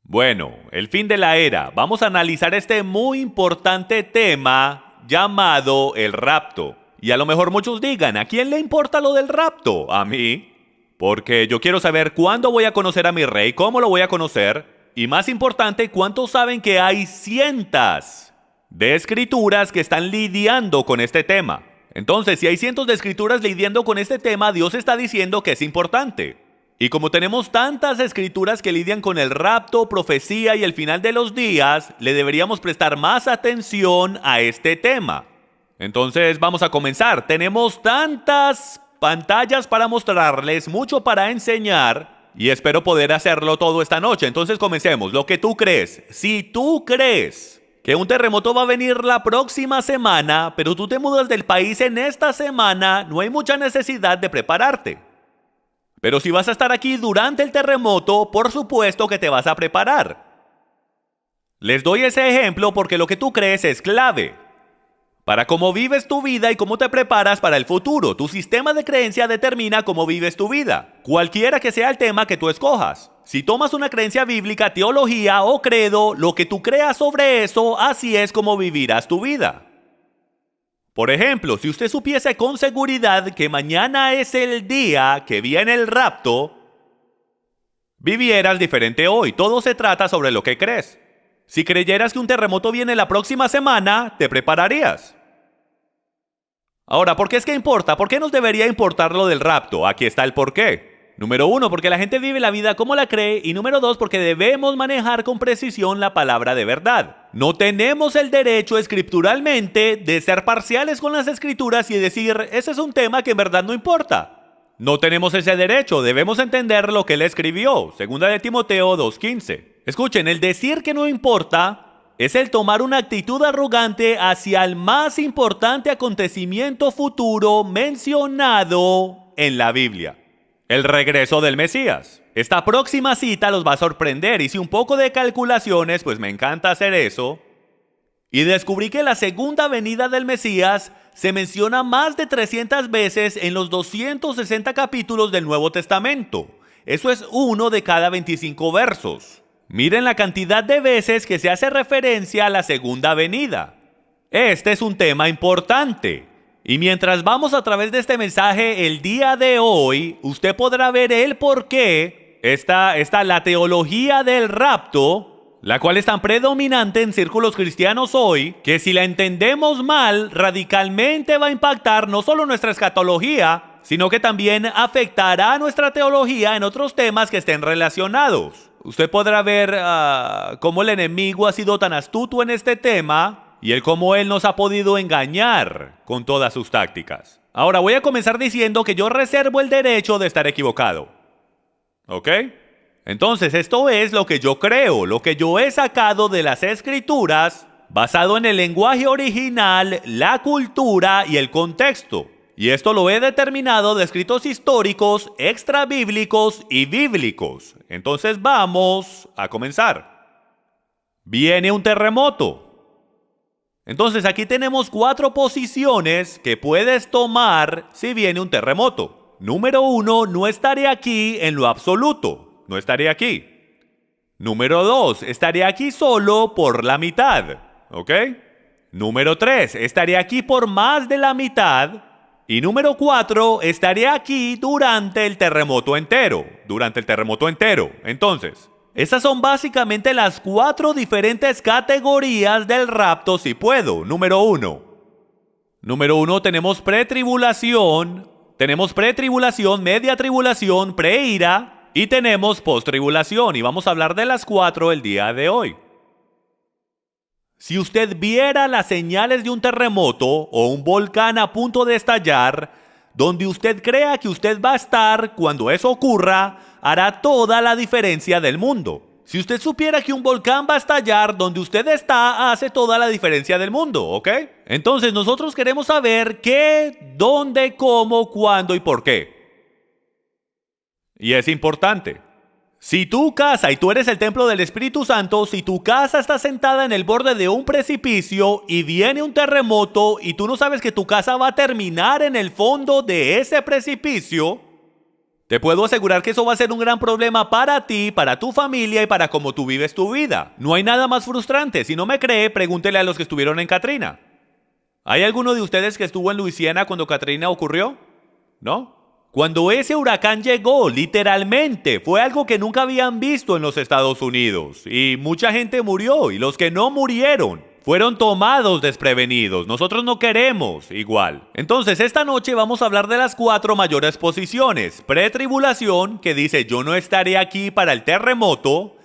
Bueno, el fin de la era. Vamos a analizar este muy importante tema llamado el rapto. Y a lo mejor muchos digan, ¿a quién le importa lo del rapto? ¿A mí? Porque yo quiero saber cuándo voy a conocer a mi rey, cómo lo voy a conocer. Y más importante, ¿cuántos saben que hay cientos de escrituras que están lidiando con este tema? Entonces, si hay cientos de escrituras lidiando con este tema, Dios está diciendo que es importante. Y como tenemos tantas escrituras que lidian con el rapto, profecía y el final de los días, le deberíamos prestar más atención a este tema. Entonces vamos a comenzar. Tenemos tantas pantallas para mostrarles, mucho para enseñar, y espero poder hacerlo todo esta noche. Entonces comencemos. Lo que tú crees. Si tú crees que un terremoto va a venir la próxima semana, pero tú te mudas del país en esta semana, no hay mucha necesidad de prepararte. Pero si vas a estar aquí durante el terremoto, por supuesto que te vas a preparar. Les doy ese ejemplo porque lo que tú crees es clave para cómo vives tu vida y cómo te preparas para el futuro. Tu sistema de creencia determina cómo vives tu vida, cualquiera que sea el tema que tú escojas. Si tomas una creencia bíblica, teología o credo, lo que tú creas sobre eso, así es como vivirás tu vida. Por ejemplo, si usted supiese con seguridad que mañana es el día que viene el rapto, vivieras diferente hoy. Todo se trata sobre lo que crees. Si creyeras que un terremoto viene la próxima semana, te prepararías. Ahora, ¿por qué es que importa? ¿Por qué nos debería importar lo del rapto? Aquí está el porqué. Número 1, porque la gente vive la vida como la cree. Y número 2, porque debemos manejar con precisión la palabra de verdad. No tenemos el derecho escrituralmente de ser parciales con las escrituras y decir, ese es un tema que en verdad no importa. No tenemos ese derecho, debemos entender lo que él escribió. Segunda de Timoteo 2:15. Escuchen, el decir que no importa es el tomar una actitud arrogante hacia el más importante acontecimiento futuro mencionado en la Biblia. El regreso del Mesías. Esta próxima cita los va a sorprender. Hice un poco de calculaciones, pues me encanta hacer eso. Y descubrí que la segunda venida del Mesías se menciona más de 300 veces en los 260 capítulos del Nuevo Testamento. Eso es uno de cada 25 versos. Miren la cantidad de veces que se hace referencia a la segunda venida. Este es un tema importante. Y mientras vamos a través de este mensaje el día de hoy, usted podrá ver el por qué la teología del rapto, la cual es tan predominante en círculos cristianos hoy, que si la entendemos mal, radicalmente va a impactar no solo nuestra escatología, sino que también afectará nuestra teología en otros temas que estén relacionados. Usted podrá ver cómo el enemigo ha sido tan astuto en este tema, y el cómo él nos ha podido engañar con todas sus tácticas. Ahora voy a comenzar diciendo que yo reservo el derecho de estar equivocado. ¿Ok? Entonces esto es lo que yo creo, lo que yo he sacado de las escrituras, basado en el lenguaje original, la cultura y el contexto. Y esto lo he determinado de escritos históricos, extrabíblicos y bíblicos. Entonces vamos a comenzar. Viene un terremoto. Entonces aquí tenemos 4 posiciones que puedes tomar si viene un terremoto. Número 1, no estaré aquí en lo absoluto. No estaré aquí. Número 2, estaré aquí solo por la mitad. ¿Ok? Número 3, estaré aquí por más de la mitad. Y número 4, estaré aquí durante el terremoto entero. Durante el terremoto entero. Entonces, esas son básicamente las 4 diferentes categorías del rapto si puedo. Número 1. Número 1 tenemos pretribulación, media tribulación, preira y tenemos postribulación. Y vamos a hablar de las 4 el día de hoy. Si usted viera las señales de un terremoto o un volcán a punto de estallar, donde usted crea que usted va a estar cuando eso ocurra, hará toda la diferencia del mundo. Si usted supiera que un volcán va a estallar donde usted está, hace toda la diferencia del mundo, ¿ok? Entonces nosotros queremos saber qué, dónde, cómo, cuándo y por qué. Y es importante. Si tu casa, y tú eres el templo del Espíritu Santo, si tu casa está sentada en el borde de un precipicio y viene un terremoto y tú no sabes que tu casa va a terminar en el fondo de ese precipicio, Te puedo asegurar que eso va a ser un gran problema para ti, para tu familia y para cómo tú vives tu vida. No hay nada más frustrante. Si no me cree, pregúntele a los que estuvieron en Katrina. ¿Hay alguno de ustedes que estuvo en Luisiana cuando Katrina ocurrió? ¿No? Cuando ese huracán llegó, literalmente, fue algo que nunca habían visto en los Estados Unidos. Y mucha gente murió, y los que no murieron fueron tomados desprevenidos. Nosotros no queremos igual. Entonces, esta noche vamos a hablar de las 4 mayores posiciones. Pretribulación, que dice yo no estaré aquí para el terremoto.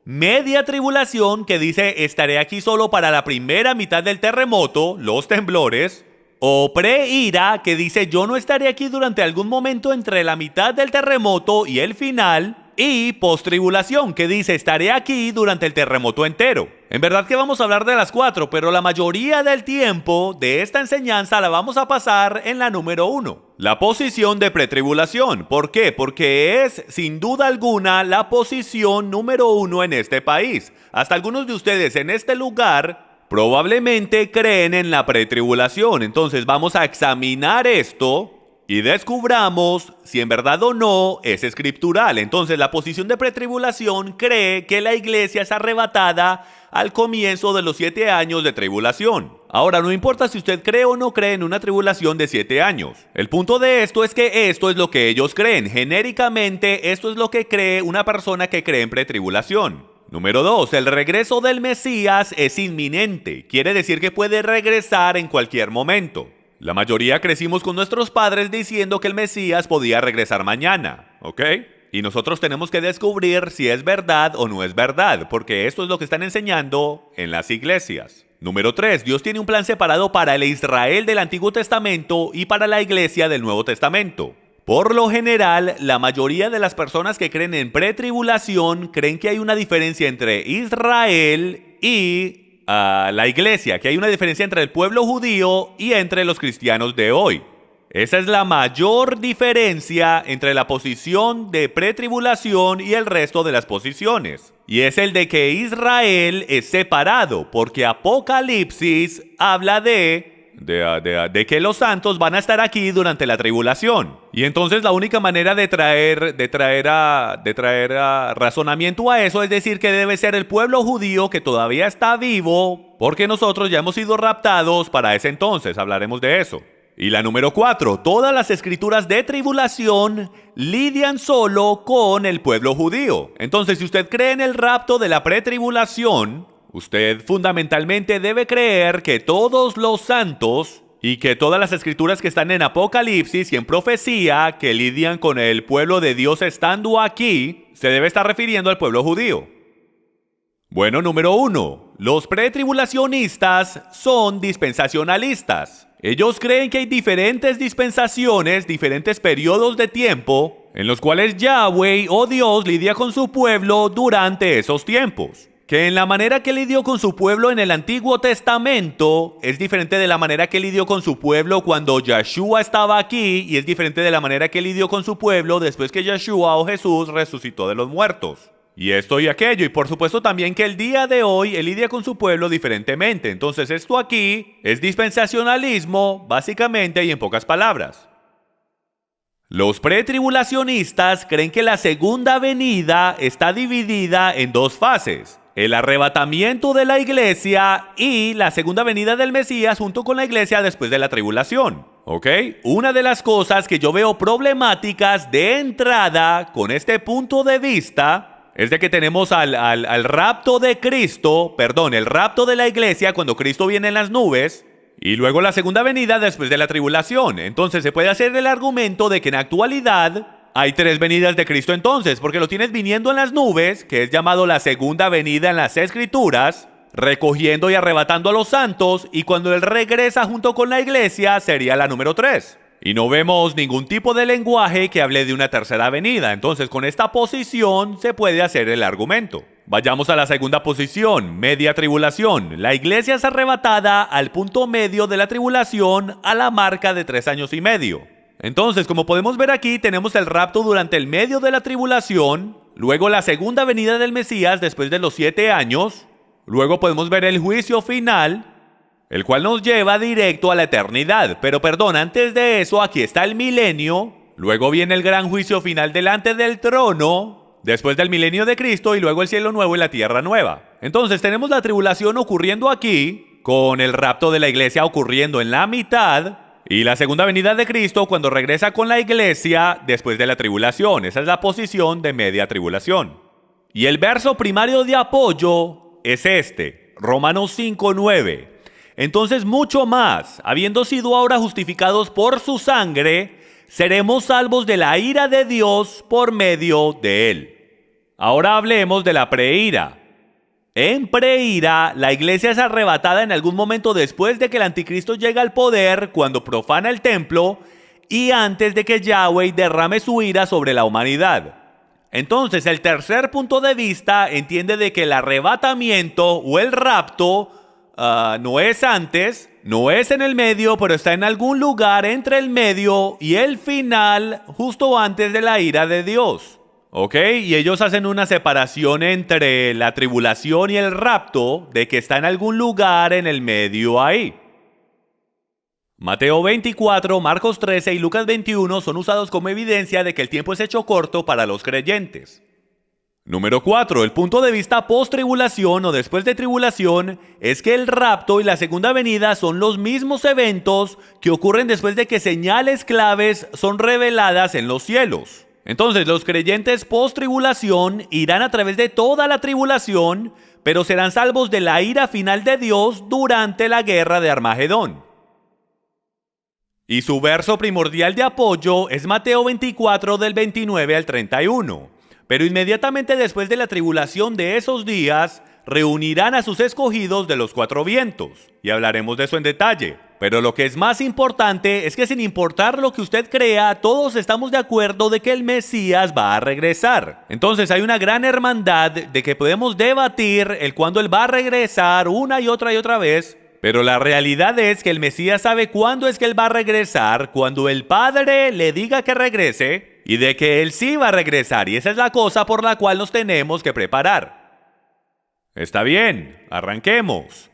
Media tribulación, que dice estaré aquí solo para la primera mitad del terremoto, los temblores. O pre-ira, que dice yo no estaré aquí durante algún momento entre la mitad del terremoto y el final. Y post-tribulación, que dice estaré aquí durante el terremoto entero. En verdad que vamos a hablar de las 4, pero la mayoría del tiempo de esta enseñanza la vamos a pasar en la número 1. La posición de pretribulación. ¿Por qué? Porque es, sin duda alguna, la posición número 1 en este país. Hasta algunos de ustedes en este lugar probablemente creen en la pretribulación. Entonces vamos a examinar esto y descubramos si en verdad o no es escritural. Entonces la posición de pretribulación cree que la iglesia es arrebatada al comienzo de los 7 años de tribulación. Ahora, no importa si usted cree o no cree en una tribulación de 7 años. El punto de esto es que esto es lo que ellos creen. Genéricamente, esto es lo que cree una persona que cree en pretribulación. Número 2. El regreso del Mesías es inminente. Quiere decir que puede regresar en cualquier momento. La mayoría crecimos con nuestros padres diciendo que el Mesías podía regresar mañana, ¿ok? Y nosotros tenemos que descubrir si es verdad o no es verdad, porque esto es lo que están enseñando en las iglesias. Número 3. Dios tiene un plan separado para el Israel del Antiguo Testamento y para la iglesia del Nuevo Testamento. Por lo general, la mayoría de las personas que creen en pretribulación creen que hay una diferencia entre Israel y la iglesia, que hay una diferencia entre el pueblo judío y entre los cristianos de hoy. Esa es la mayor diferencia entre la posición de pretribulación y el resto de las posiciones. Y es el de que Israel es separado, porque Apocalipsis habla de que los santos van a estar aquí durante la tribulación. Y entonces la única manera de traer razonamiento a eso es decir que debe ser el pueblo judío que todavía está vivo, porque nosotros ya hemos sido raptados para ese entonces. Hablaremos de eso. Y la número 4, todas las escrituras de tribulación lidian solo con el pueblo judío. Entonces, si usted cree en el rapto de la pretribulación, usted fundamentalmente debe creer que todos los santos y que todas las escrituras que están en Apocalipsis y en profecía que lidian con el pueblo de Dios estando aquí, se debe estar refiriendo al pueblo judío. Bueno, número 1. Los pretribulacionistas son dispensacionalistas. Ellos creen que hay diferentes dispensaciones, diferentes periodos de tiempo, en los cuales Yahweh o Dios lidia con su pueblo durante esos tiempos. Que en la manera que lidió con su pueblo en el Antiguo Testamento es diferente de la manera que lidió con su pueblo cuando Yeshua estaba aquí, y es diferente de la manera que lidió con su pueblo después que Yeshua o Jesús resucitó de los muertos. Y esto y aquello, y por supuesto también que el día de hoy él lidia con su pueblo diferentemente. Entonces esto aquí es dispensacionalismo, básicamente y en pocas palabras. Los pretribulacionistas creen que la segunda venida está dividida en 2 fases. El arrebatamiento de la iglesia y la segunda venida del Mesías junto con la iglesia después de la tribulación. ¿Ok? Una de las cosas que yo veo problemáticas de entrada con este punto de vista es de que tenemos al rapto de Cristo, el rapto de la iglesia cuando Cristo viene en las nubes, y luego la segunda venida después de la tribulación. Entonces se puede hacer el argumento de que en actualidad hay 3 venidas de Cristo entonces, porque lo tienes viniendo en las nubes, que es llamado la segunda venida en las Escrituras, recogiendo y arrebatando a los santos, y cuando Él regresa junto con la iglesia sería la número 3. Y no vemos ningún tipo de lenguaje que hable de una tercera venida. Entonces, con esta posición se puede hacer el argumento. Vayamos a la segunda posición, media tribulación. La iglesia es arrebatada al punto medio de la tribulación a la marca de 3 años y medio. Entonces, como podemos ver aquí, tenemos el rapto durante el medio de la tribulación, luego la segunda venida del Mesías después de los 7 años, luego podemos ver el juicio final, el cual nos lleva directo a la eternidad. Pero antes de eso, aquí está el milenio, luego viene el gran juicio final delante del trono, después del milenio de Cristo y luego el cielo nuevo y la tierra nueva. Entonces tenemos la tribulación ocurriendo aquí, con el rapto de la iglesia ocurriendo en la mitad, y la segunda venida de Cristo cuando regresa con la iglesia después de la tribulación. Esa es la posición de media tribulación. Y el verso primario de apoyo es este, Romanos 5:9. Entonces mucho más, habiendo sido ahora justificados por su sangre, seremos salvos de la ira de Dios por medio de él. Ahora hablemos de la preira. En preira, la iglesia es arrebatada en algún momento después de que el anticristo llega al poder, cuando profana el templo y antes de que Yahweh derrame su ira sobre la humanidad. Entonces, el tercer punto de vista entiende de que el arrebatamiento o el rapto no es antes, no es en el medio, pero está en algún lugar entre el medio y el final, justo antes de la ira de Dios. ¿Ok? Y ellos hacen una separación entre la tribulación y el rapto, de que está en algún lugar en el medio ahí. Mateo 24, Marcos 13 y Lucas 21 son usados como evidencia de que el tiempo es hecho corto para los creyentes. Número 4. El punto de vista post-tribulación o después de tribulación es que el rapto y la segunda venida son los mismos eventos que ocurren después de que señales claves son reveladas en los cielos. Entonces, los creyentes post-tribulación irán a través de toda la tribulación, pero serán salvos de la ira final de Dios durante la guerra de Armagedón. Y su verso primordial de apoyo es Mateo 24 del 29 al 31. Pero inmediatamente después de la tribulación de esos días, reunirán a sus escogidos de los cuatro vientos. Y hablaremos de eso en detalle. Pero lo que es más importante es que sin importar lo que usted crea, todos estamos de acuerdo de que el Mesías va a regresar. Entonces hay una gran hermandad de que podemos debatir el cuándo Él va a regresar una y otra vez. Pero la realidad es que el Mesías sabe cuándo es que Él va a regresar, cuando el Padre le diga que regrese y de que Él sí va a regresar. Y esa es la cosa por la cual nos tenemos que preparar. Está bien, arranquemos.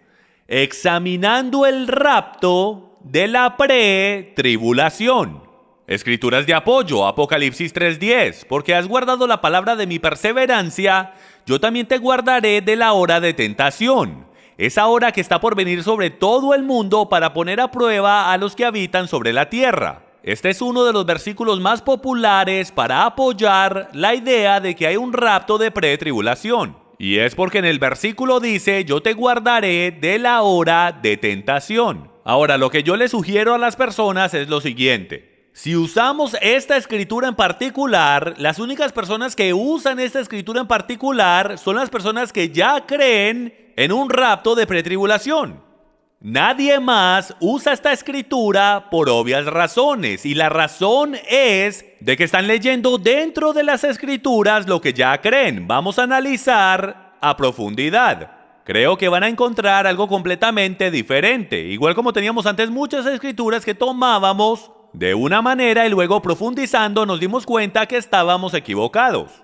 Examinando el rapto de la pre-tribulación. Escrituras de apoyo, Apocalipsis 3:10. Porque has guardado la palabra de mi perseverancia, yo también te guardaré de la hora de tentación. Esa hora que está por venir sobre todo el mundo para poner a prueba a los que habitan sobre la tierra. Este es uno de los versículos más populares para apoyar la idea de que hay un rapto de pre-tribulación. Y es porque en el versículo dice, yo te guardaré de la hora de tentación. Ahora, lo que yo le sugiero a las personas es lo siguiente. Si usamos esta escritura en particular, las únicas personas que usan esta escritura en particular son las personas que ya creen en un rapto de pretribulación. Nadie más usa esta escritura por obvias razones, y la razón es de que están leyendo dentro de las escrituras lo que ya creen. Vamos a analizar a profundidad. Creo que van a encontrar algo completamente diferente, igual como teníamos antes muchas escrituras que tomábamos de una manera y luego profundizando nos dimos cuenta que estábamos equivocados.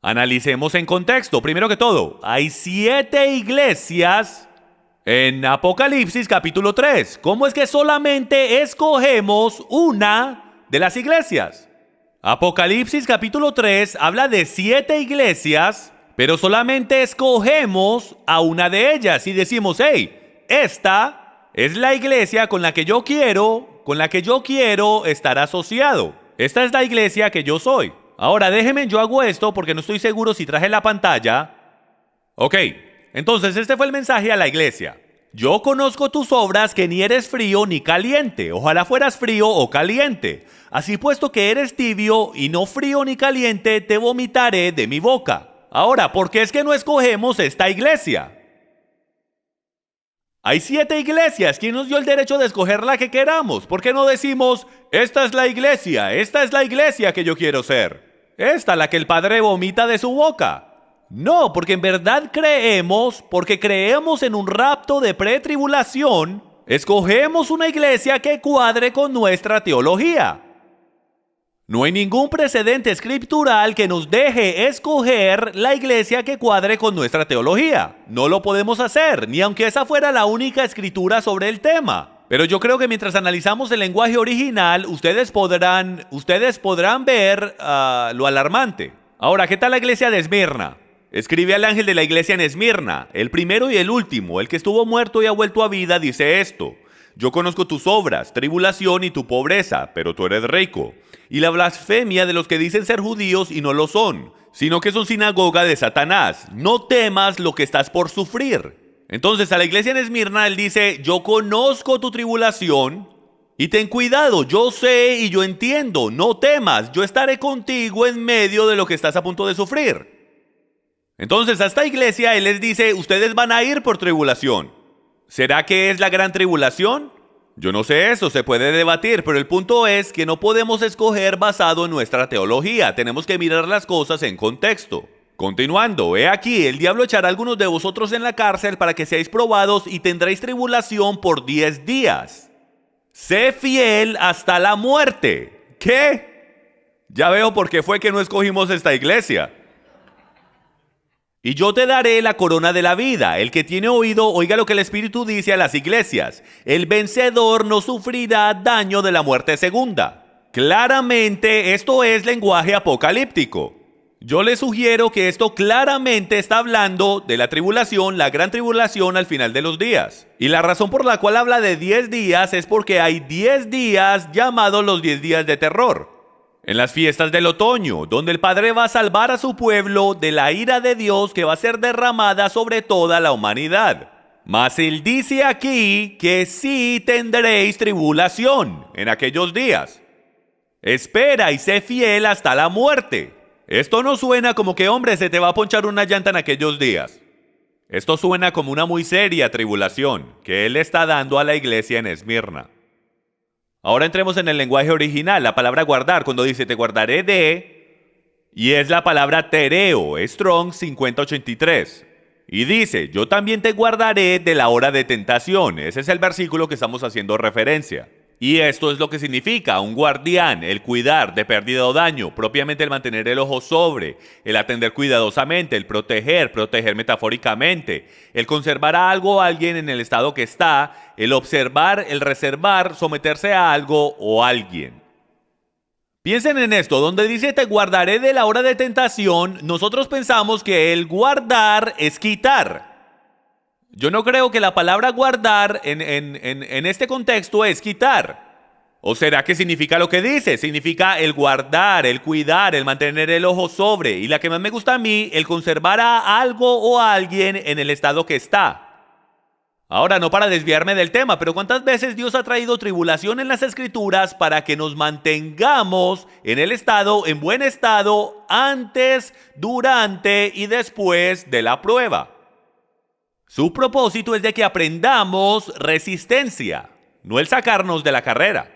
Analicemos en contexto. Primero que todo, hay 7 iglesias en Apocalipsis capítulo 3. ¿Cómo es que solamente escogemos una de las iglesias? Apocalipsis capítulo 3 habla de 7 iglesias, pero solamente escogemos a una de ellas y decimos, hey, esta es la iglesia con la que yo quiero estar asociado. Esta es la iglesia que yo soy. Ahora déjenme, yo hago esto porque no estoy seguro si traje la pantalla. Ok, entonces este fue el mensaje a la iglesia. Yo conozco tus obras, que ni eres frío ni caliente. Ojalá fueras frío o caliente. Así puesto que eres tibio y no frío ni caliente, te vomitaré de mi boca. Ahora, ¿por qué es que no escogemos esta iglesia? Hay 7 iglesias. ¿Quién nos dio el derecho de escoger la que queramos? ¿Por qué no decimos, esta es la iglesia que yo quiero ser? Esta, la que el Padre vomita de su boca. No, porque en verdad porque creemos en un rapto de pretribulación, escogemos una iglesia que cuadre con nuestra teología. No hay ningún precedente escritural que nos deje escoger la iglesia que cuadre con nuestra teología. No lo podemos hacer, ni aunque esa fuera la única escritura sobre el tema. Pero yo creo que mientras analizamos el lenguaje original, ustedes podrán ver lo alarmante. Ahora, ¿qué tal la iglesia de Esmirna? Escribe al ángel de la iglesia en Esmirna, el primero y el último, el que estuvo muerto y ha vuelto a vida, dice esto: yo conozco tus obras, tribulación y tu pobreza, pero tú eres rico, y la blasfemia de los que dicen ser judíos y no lo son, sino que son sinagoga de Satanás. No temas lo que estás por sufrir. Entonces a la iglesia en Esmirna él dice: yo conozco tu tribulación y ten cuidado, yo sé y yo entiendo, no temas, yo estaré contigo en medio de lo que estás a punto de sufrir. Entonces a esta iglesia él les dice: ustedes van a ir por tribulación. ¿Será que es la gran tribulación? Yo no sé eso, se puede debatir, pero el punto es que no podemos escoger basado en nuestra teología, tenemos que mirar las cosas en contexto. Continuando, he aquí, el diablo echará a algunos de vosotros en la cárcel para que seáis probados y tendréis tribulación por 10 días. Sé fiel hasta la muerte. ¿Qué? Ya veo por qué fue que no escogimos esta iglesia. Y yo te daré la corona de la vida. El que tiene oído, oiga lo que el Espíritu dice a las iglesias. El vencedor no sufrirá daño de la muerte segunda. Claramente, esto es lenguaje apocalíptico. Yo les sugiero que esto claramente está hablando de la tribulación, la gran tribulación al final de los días. Y la razón por la cual habla de 10 días es porque hay 10 días llamados los 10 días de terror. En las fiestas del otoño, donde el Padre va a salvar a su pueblo de la ira de Dios que va a ser derramada sobre toda la humanidad. Mas él dice aquí que sí tendréis tribulación en aquellos días. Espera y sé fiel hasta la muerte. Esto no suena como que, hombre, se te va a ponchar una llanta en aquellos días. Esto suena como una muy seria tribulación que él está dando a la iglesia en Esmirna. Ahora entremos en el lenguaje original, la palabra guardar, cuando dice te guardaré de, y es la palabra tereo, Strong 5083. Y dice, yo también te guardaré de la hora de tentación. Ese es el versículo que estamos haciendo referencia. Y esto es lo que significa un guardián, el cuidar de pérdida o daño, propiamente el mantener el ojo sobre, el atender cuidadosamente, el proteger metafóricamente, el conservar a algo o a alguien en el estado que está, el observar, el reservar, someterse a algo o alguien. Piensen en esto, donde dice te guardaré de la hora de tentación, nosotros pensamos que el guardar es quitar. Yo no creo que la palabra guardar en este contexto es quitar. ¿O será que significa lo que dice? Significa el guardar, el cuidar, el mantener el ojo sobre. Y la que más me gusta a mí, el conservar a algo o a alguien en el estado que está. Ahora, no para desviarme del tema, pero ¿cuántas veces Dios ha traído tribulación en las Escrituras para que nos mantengamos en el estado, en buen estado, antes, durante y después de la prueba? Su propósito es de que aprendamos resistencia, no el sacarnos de la carrera.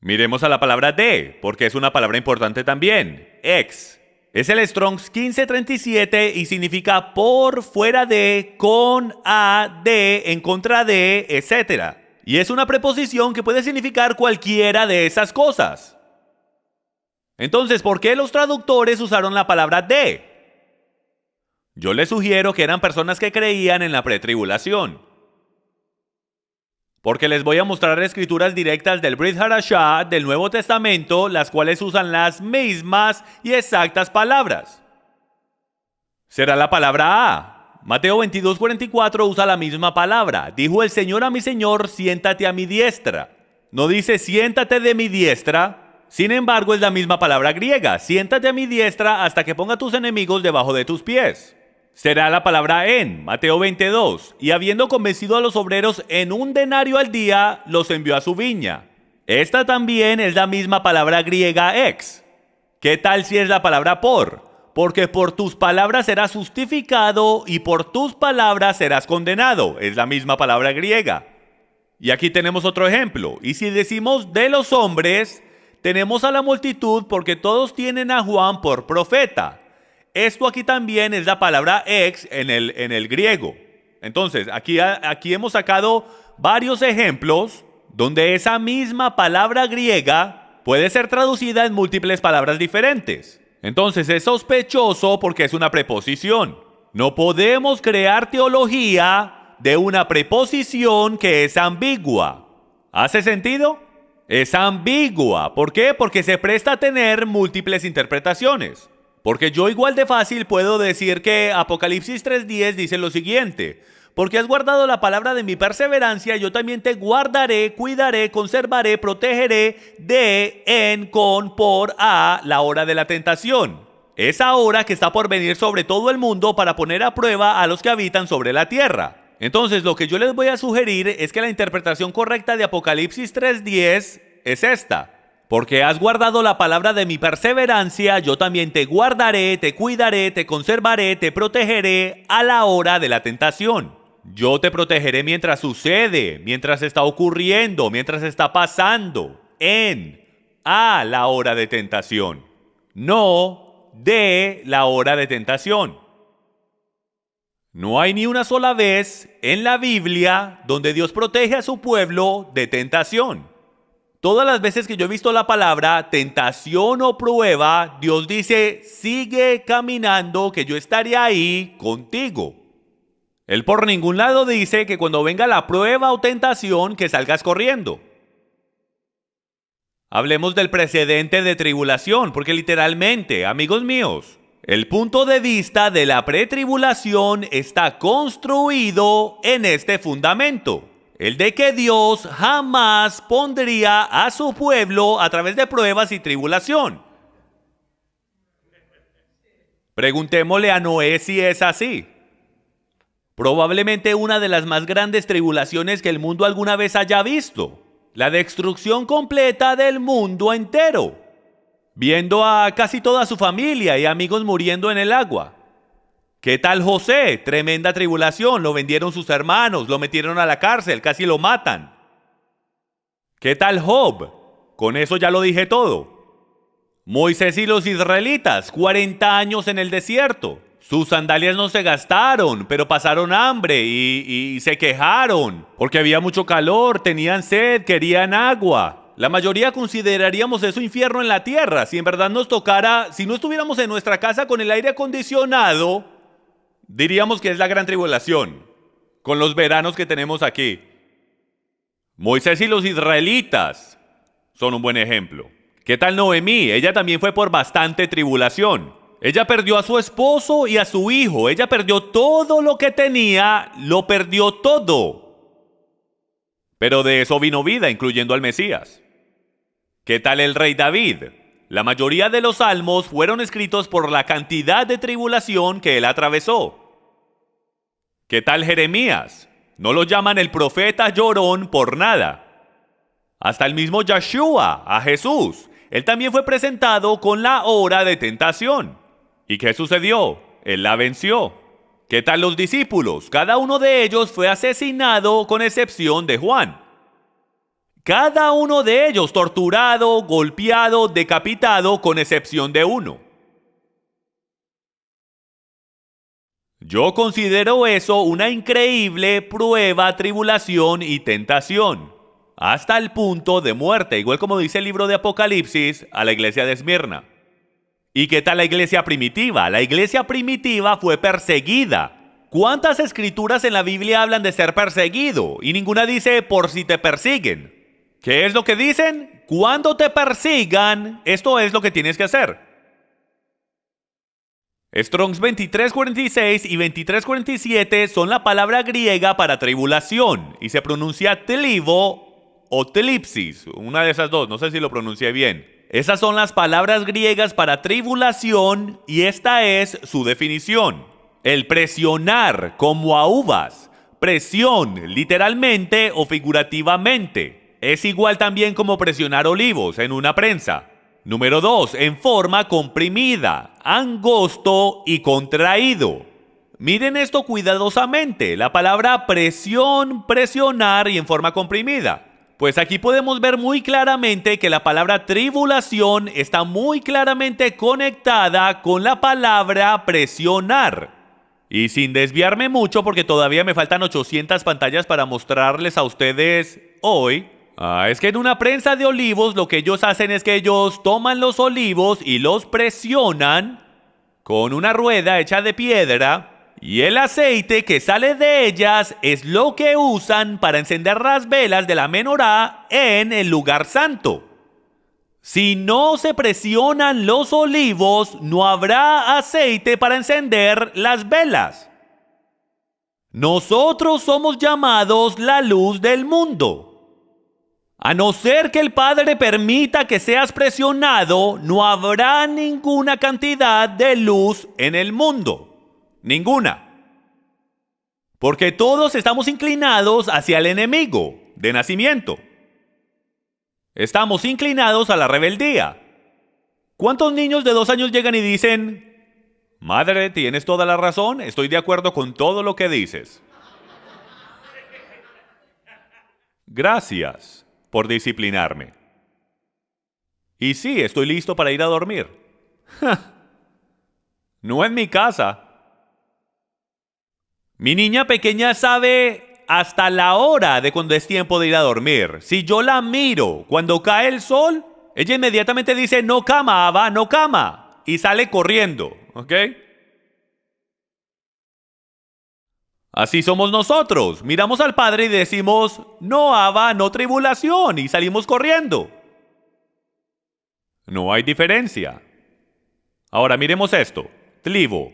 Miremos a la palabra de, porque es una palabra importante también. Ex. Es el Strong's 1537 y significa por, fuera de, con, a, de, en contra de, etc. Y es una preposición que puede significar cualquiera de esas cosas. Entonces, ¿por qué los traductores usaron la palabra de? Yo les sugiero que eran personas que creían en la pretribulación. Porque les voy a mostrar escrituras directas del Brit Hadashah del Nuevo Testamento, las cuales usan las mismas y exactas palabras. Será la palabra a. Mateo 22:44 usa la misma palabra. Dijo el Señor a mi Señor, siéntate a mi diestra. No dice siéntate de mi diestra. Sin embargo, es la misma palabra griega. Siéntate a mi diestra hasta que ponga a tus enemigos debajo de tus pies. Será la palabra en, Mateo 22, y habiendo convencido a los obreros en 1 denario al día, los envió a su viña. Esta también es la misma palabra griega ex. ¿Qué tal si es la palabra por? Porque por tus palabras serás justificado y por tus palabras serás condenado. Es la misma palabra griega. Y aquí tenemos otro ejemplo. Y si decimos de los hombres, tenemos a la multitud porque todos tienen a Juan por profeta. Esto aquí también es la palabra ex en el griego. Entonces, aquí hemos sacado varios ejemplos donde esa misma palabra griega puede ser traducida en múltiples palabras diferentes. Entonces, es sospechoso porque es una preposición. No podemos crear teología de una preposición que es ambigua. ¿Hace sentido? Es ambigua. ¿Por qué? Porque se presta a tener múltiples interpretaciones. Porque yo igual de fácil puedo decir que Apocalipsis 3:10 dice lo siguiente: porque has guardado la palabra de mi perseverancia, yo también te guardaré, cuidaré, conservaré, protegeré de, en, con, por, a la hora de la tentación. Esa hora que está por venir sobre todo el mundo para poner a prueba a los que habitan sobre la tierra. Entonces, lo que yo les voy a sugerir es que la interpretación correcta de Apocalipsis 3:10 es esta: porque has guardado la palabra de mi perseverancia, yo también te guardaré, te cuidaré, te conservaré, te protegeré a la hora de la tentación. Yo te protegeré mientras sucede, mientras está ocurriendo, mientras está pasando, a la hora de tentación. No de la hora de tentación. No hay ni una sola vez en la Biblia donde Dios protege a su pueblo de tentación. Todas las veces que yo he visto la palabra tentación o prueba, Dios dice: sigue caminando, que yo estaré ahí contigo. Él por ningún lado dice que cuando venga la prueba o tentación, que salgas corriendo. Hablemos del precedente de tribulación, porque literalmente, amigos míos, el punto de vista de la pretribulación está construido en este fundamento: el de que Dios jamás pondría a su pueblo a través de pruebas y tribulación. Preguntémosle a Noé si es así. Probablemente una de las más grandes tribulaciones que el mundo alguna vez haya visto. La destrucción completa del mundo entero. Viendo a casi toda su familia y amigos muriendo en el agua. ¿Qué tal José? Tremenda tribulación, lo vendieron sus hermanos, lo metieron a la cárcel, casi lo matan. ¿Qué tal Job? Con eso ya lo dije todo. Moisés y los israelitas, 40 años en el desierto. Sus sandalias no se gastaron, pero pasaron hambre y se quejaron, porque había mucho calor, tenían sed, querían agua. La mayoría consideraríamos eso infierno en la tierra. Si en verdad nos tocara, si no estuviéramos en nuestra casa con el aire acondicionado, diríamos que es la gran tribulación, con los veranos que tenemos aquí. Moisés y los israelitas son un buen ejemplo. ¿Qué tal Noemí? Ella también fue por bastante tribulación. Ella perdió a su esposo y a su hijo. Ella perdió todo lo que tenía, lo perdió todo. Pero de eso vino vida, incluyendo al Mesías. ¿Qué tal el rey David? La mayoría de los salmos fueron escritos por la cantidad de tribulación que él atravesó. ¿Qué tal Jeremías? No lo llaman el profeta llorón por nada. Hasta el mismo Yeshua, a Jesús, él también fue presentado con la hora de tentación. ¿Y qué sucedió? Él la venció. ¿Qué tal los discípulos? Cada uno de ellos fue asesinado con excepción de Juan. Cada uno de ellos torturado, golpeado, decapitado con excepción de uno. Yo considero eso una increíble prueba, tribulación y tentación, hasta el punto de muerte, igual como dice el libro de Apocalipsis a la iglesia de Esmirna. ¿Y qué tal la iglesia primitiva? La iglesia primitiva fue perseguida. ¿Cuántas escrituras en la Biblia hablan de ser perseguido? Y ninguna dice por si te persiguen. ¿Qué es lo que dicen? Cuando te persigan, esto es lo que tienes que hacer. Strong's 2346 y 2347 son la palabra griega para tribulación y se pronuncia telivo o telipsis, una de esas dos, no sé si lo pronuncié bien. Esas son las palabras griegas para tribulación y esta es su definición. El presionar como a uvas, presión literalmente o figurativamente. Es igual también como presionar olivos en una prensa. Número 2, en forma comprimida, angosto y contraído. Miren esto cuidadosamente, la palabra presión, presionar y en forma comprimida. Pues aquí podemos ver muy claramente que la palabra tribulación está muy claramente conectada con la palabra presionar. Y sin desviarme mucho, porque todavía me faltan 800 pantallas para mostrarles a ustedes hoy, es que en una prensa de olivos lo que ellos hacen es que ellos toman los olivos y los presionan con una rueda hecha de piedra y el aceite que sale de ellas es lo que usan para encender las velas de la menorá en el lugar santo. Si no se presionan los olivos, no habrá aceite para encender las velas. Nosotros somos llamados la luz del mundo. A no ser que el Padre permita que seas presionado, no habrá ninguna cantidad de luz en el mundo. Ninguna. Porque todos estamos inclinados hacia el enemigo de nacimiento. Estamos inclinados a la rebeldía. ¿Cuántos niños de 2 años llegan y dicen: madre, tienes toda la razón, estoy de acuerdo con todo lo que dices? Gracias por disciplinarme. Y sí, estoy listo para ir a dormir. No en mi casa. Mi niña pequeña sabe hasta la hora de cuando es tiempo de ir a dormir. Si yo la miro cuando cae el sol, ella inmediatamente dice: no cama, Abba, no cama. Y sale corriendo, ¿ok? Así somos nosotros. Miramos al Padre y decimos: no, Abba, no tribulación. Y salimos corriendo. No hay diferencia. Ahora miremos esto. Tlivo.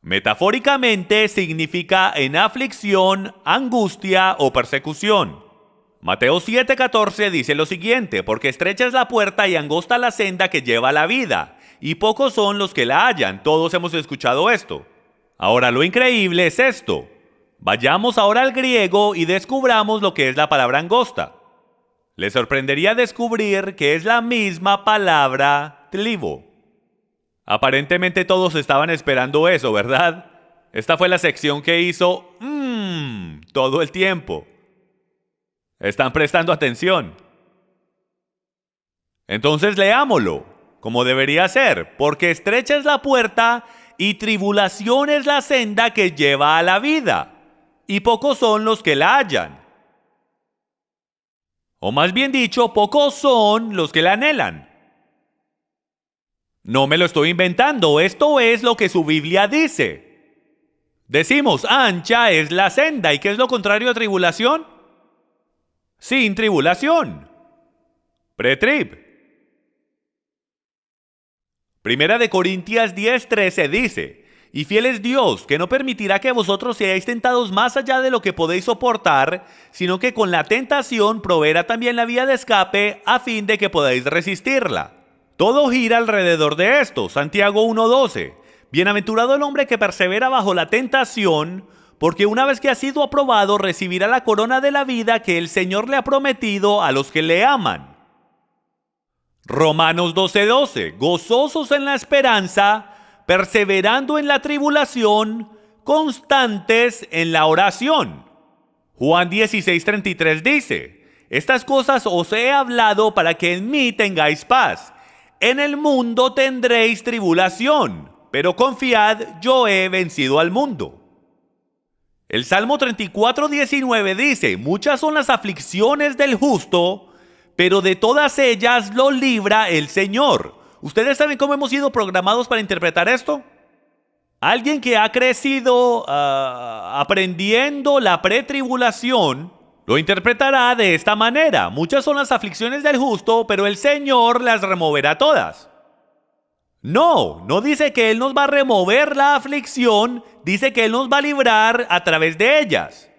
Metafóricamente significa en aflicción, angustia o persecución. Mateo 7:14 dice lo siguiente: porque estrecha es la puerta y angosta la senda que lleva a la vida, y pocos son los que la hallan. Todos hemos escuchado esto. Ahora lo increíble es esto. Vayamos ahora al griego y descubramos lo que es la palabra angosta. Les sorprendería descubrir que es la misma palabra tlivo. Aparentemente todos estaban esperando eso, ¿verdad? Esta fue la sección que hizo todo el tiempo. ¿Están prestando atención? Entonces leámoslo, como debería ser, porque estrecha es la puerta y tribulación es la senda que lleva a la vida, y pocos son los que la hallan. O más bien dicho, pocos son los que la anhelan. No me lo estoy inventando, esto es lo que su Biblia dice. Decimos, ancha es la senda, ¿y qué es lo contrario a tribulación? Sin tribulación. Pretrib. Primera de Corintios 10:13 dice: y fiel es Dios, que no permitirá que vosotros seáis tentados más allá de lo que podéis soportar, sino que con la tentación proveerá también la vía de escape, a fin de que podáis resistirla. Todo gira alrededor de esto. Santiago 1:12. Bienaventurado el hombre que persevera bajo la tentación, porque una vez que ha sido aprobado recibirá la corona de la vida que el Señor le ha prometido a los que le aman. Romanos 12:12. Gozosos en la esperanza, perseverando en la tribulación, constantes en la oración. Juan 16:33 dice: estas cosas os he hablado para que en mí tengáis paz. En el mundo tendréis tribulación, pero confiad, yo he vencido al mundo. El Salmo 34:19 dice: muchas son las aflicciones del justo, pero de todas ellas lo libra el Señor. ¿Ustedes saben cómo hemos sido programados para interpretar esto? Alguien que ha crecido aprendiendo la pretribulación lo interpretará de esta manera: muchas son las aflicciones del justo, pero el Señor las removerá todas. No dice que Él nos va a remover la aflicción, dice que Él nos va a librar a través de ellas.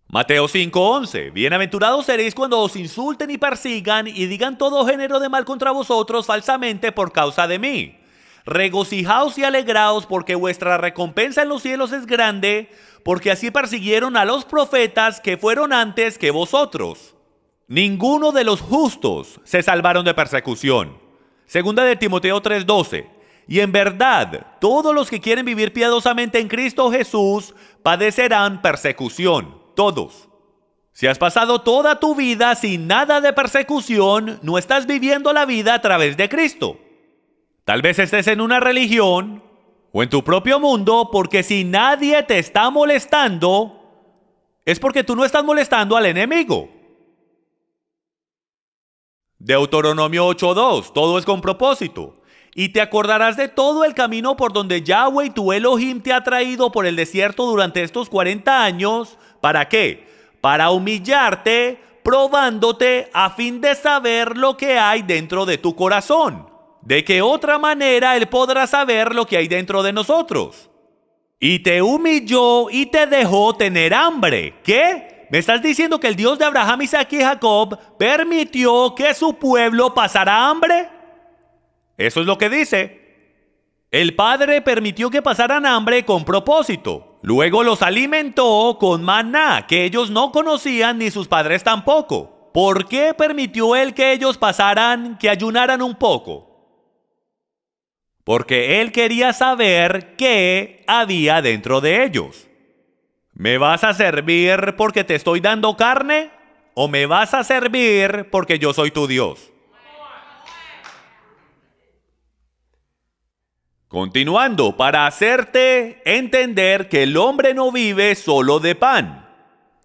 Mateo 5:11. Bienaventurados seréis cuando os insulten y persigan y digan todo género de mal contra vosotros falsamente por causa de mí. Regocijaos y alegraos, porque vuestra recompensa en los cielos es grande, porque así persiguieron a los profetas que fueron antes que vosotros. Ninguno de los justos se salvaron de persecución. Segunda de Timoteo 3:12. Y en verdad, todos los que quieren vivir piadosamente en Cristo Jesús padecerán persecución. Todos. Si has pasado toda tu vida sin nada de persecución, no estás viviendo la vida a través de Cristo. Tal vez estés en una religión o en tu propio mundo, porque si nadie te está molestando, es porque tú no estás molestando al enemigo. Deuteronomio 8:2. Todo es con propósito. Y te acordarás de todo el camino por donde Yahweh tu Elohim te ha traído por el desierto durante estos 40 años. ¿Para qué? Para humillarte, probándote a fin de saber lo que hay dentro de tu corazón. ¿De qué otra manera Él podrá saber lo que hay dentro de nosotros? Y te humilló y te dejó tener hambre. ¿Qué? ¿Me estás diciendo que el Dios de Abraham, Isaac y Jacob permitió que su pueblo pasara hambre? Eso es lo que dice. El Padre permitió que pasaran hambre con propósito. Luego los alimentó con maná, que ellos no conocían ni sus padres tampoco. ¿Por qué permitió Él que ellos que ayunaran un poco? Porque Él quería saber qué había dentro de ellos. ¿Me vas a servir porque te estoy dando carne? ¿O me vas a servir porque yo soy tu Dios? Continuando, para hacerte entender que el hombre no vive solo de pan.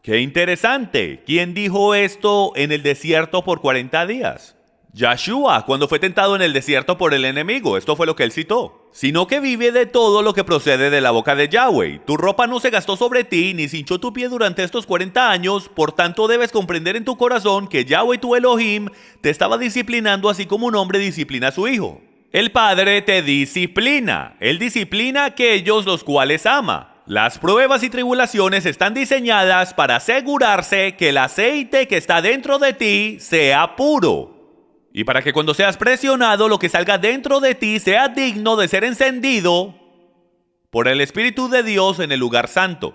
¡Qué interesante! ¿Quién dijo esto en el desierto por 40 días? Yahshua, cuando fue tentado en el desierto por el enemigo. Esto fue lo que él citó. Sino que vive de todo lo que procede de la boca de Yahweh. Tu ropa no se gastó sobre ti, ni se hinchó tu pie durante estos 40 años. Por tanto, debes comprender en tu corazón que Yahweh tu Elohim te estaba disciplinando así como un hombre disciplina a su hijo. El Padre te disciplina. Él disciplina a aquellos los cuales ama. Las pruebas y tribulaciones están diseñadas para asegurarse que el aceite que está dentro de ti sea puro. Y para que cuando seas presionado, lo que salga dentro de ti sea digno de ser encendido por el Espíritu de Dios en el lugar santo.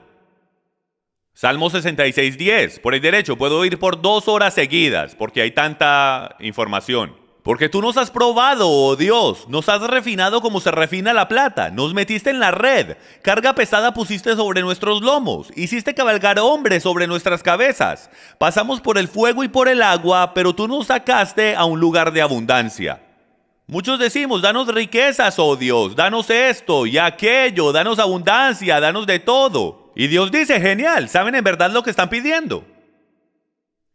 Salmo 66:10. Por el derecho puedo ir por 2 horas seguidas, porque hay tanta información. Porque tú nos has probado, oh Dios, nos has refinado como se refina la plata, nos metiste en la red, carga pesada pusiste sobre nuestros lomos, hiciste cabalgar hombres sobre nuestras cabezas, pasamos por el fuego y por el agua, pero tú nos sacaste a un lugar de abundancia. Muchos decimos, danos riquezas, oh Dios, danos esto y aquello, danos abundancia, danos de todo. Y Dios dice, genial, ¿saben en verdad lo que están pidiendo?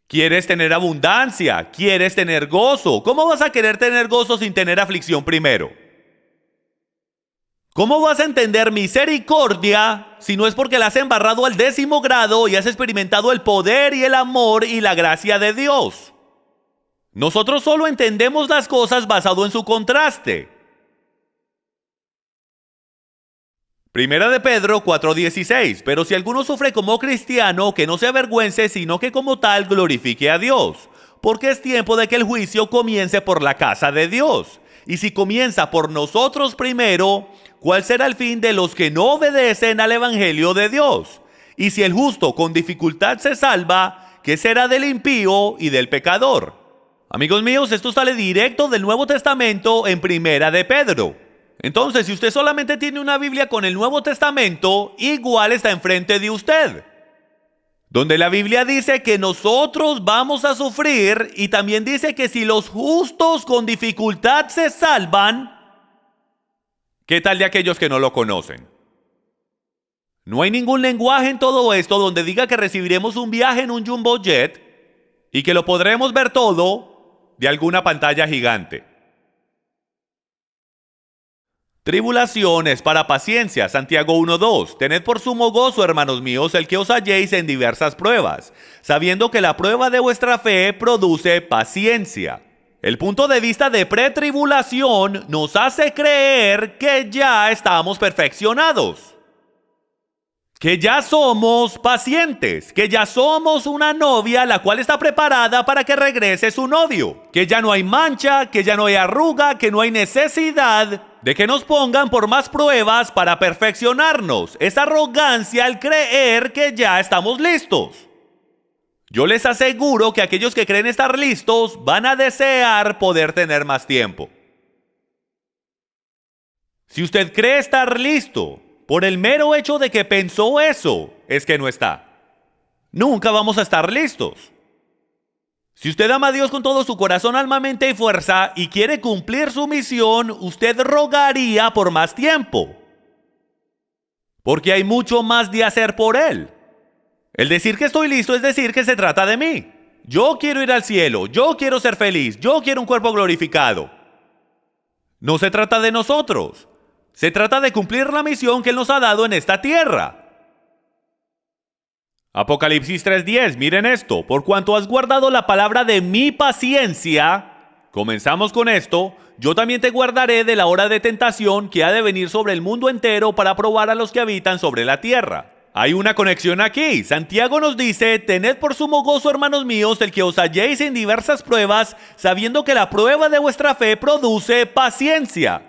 ¿Quieres tener abundancia? ¿Quieres tener gozo? ¿Cómo vas a querer tener gozo sin tener aflicción primero? ¿Cómo vas a entender misericordia si no es porque la has embarrado al 10º grado y has experimentado el poder y el amor y la gracia de Dios? Nosotros solo entendemos las cosas basado en su contraste. Primera de Pedro 4:16. Pero si alguno sufre como cristiano, que no se avergüence, sino que como tal glorifique a Dios. Porque es tiempo de que el juicio comience por la casa de Dios. Y si comienza por nosotros primero, ¿cuál será el fin de los que no obedecen al evangelio de Dios? Y si el justo con dificultad se salva, ¿qué será del impío y del pecador? Amigos míos, esto sale directo del Nuevo Testamento en Primera de Pedro. Entonces, si usted solamente tiene una Biblia con el Nuevo Testamento, igual está enfrente de usted. Donde la Biblia dice que nosotros vamos a sufrir y también dice que si los justos con dificultad se salvan, ¿qué tal de aquellos que no lo conocen? No hay ningún lenguaje en todo esto donde diga que recibiremos un viaje en un jumbo jet y que lo podremos ver todo de alguna pantalla gigante. Tribulaciones para paciencia, Santiago 1:2. Tened por sumo gozo, hermanos míos, el que os halléis en diversas pruebas, sabiendo que la prueba de vuestra fe produce paciencia. El punto de vista de pretribulación nos hace creer que ya estamos perfeccionados, que ya somos pacientes, que ya somos una novia la cual está preparada para que regrese su novio, que ya no hay mancha, que ya no hay arruga, que no hay necesidad de que nos pongan por más pruebas para perfeccionarnos. Es arrogancia al creer que ya estamos listos. Yo les aseguro que aquellos que creen estar listos van a desear poder tener más tiempo. Si usted cree estar listo, por el mero hecho de que pensó eso, es que no está. Nunca vamos a estar listos. Si usted ama a Dios con todo su corazón, alma, mente y fuerza y quiere cumplir su misión, usted rogaría por más tiempo. Porque hay mucho más de hacer por Él. El decir que estoy listo es decir que se trata de mí. Yo quiero ir al cielo, yo quiero ser feliz, yo quiero un cuerpo glorificado. No se trata de nosotros. Se trata de cumplir la misión que Él nos ha dado en esta tierra. Apocalipsis 3:10, miren esto. Por cuanto has guardado la palabra de mi paciencia, comenzamos con esto, yo también te guardaré de la hora de tentación que ha de venir sobre el mundo entero para probar a los que habitan sobre la tierra. Hay una conexión aquí. Santiago nos dice, tened por sumo gozo, hermanos míos, el que os halléis en diversas pruebas, sabiendo que la prueba de vuestra fe produce paciencia.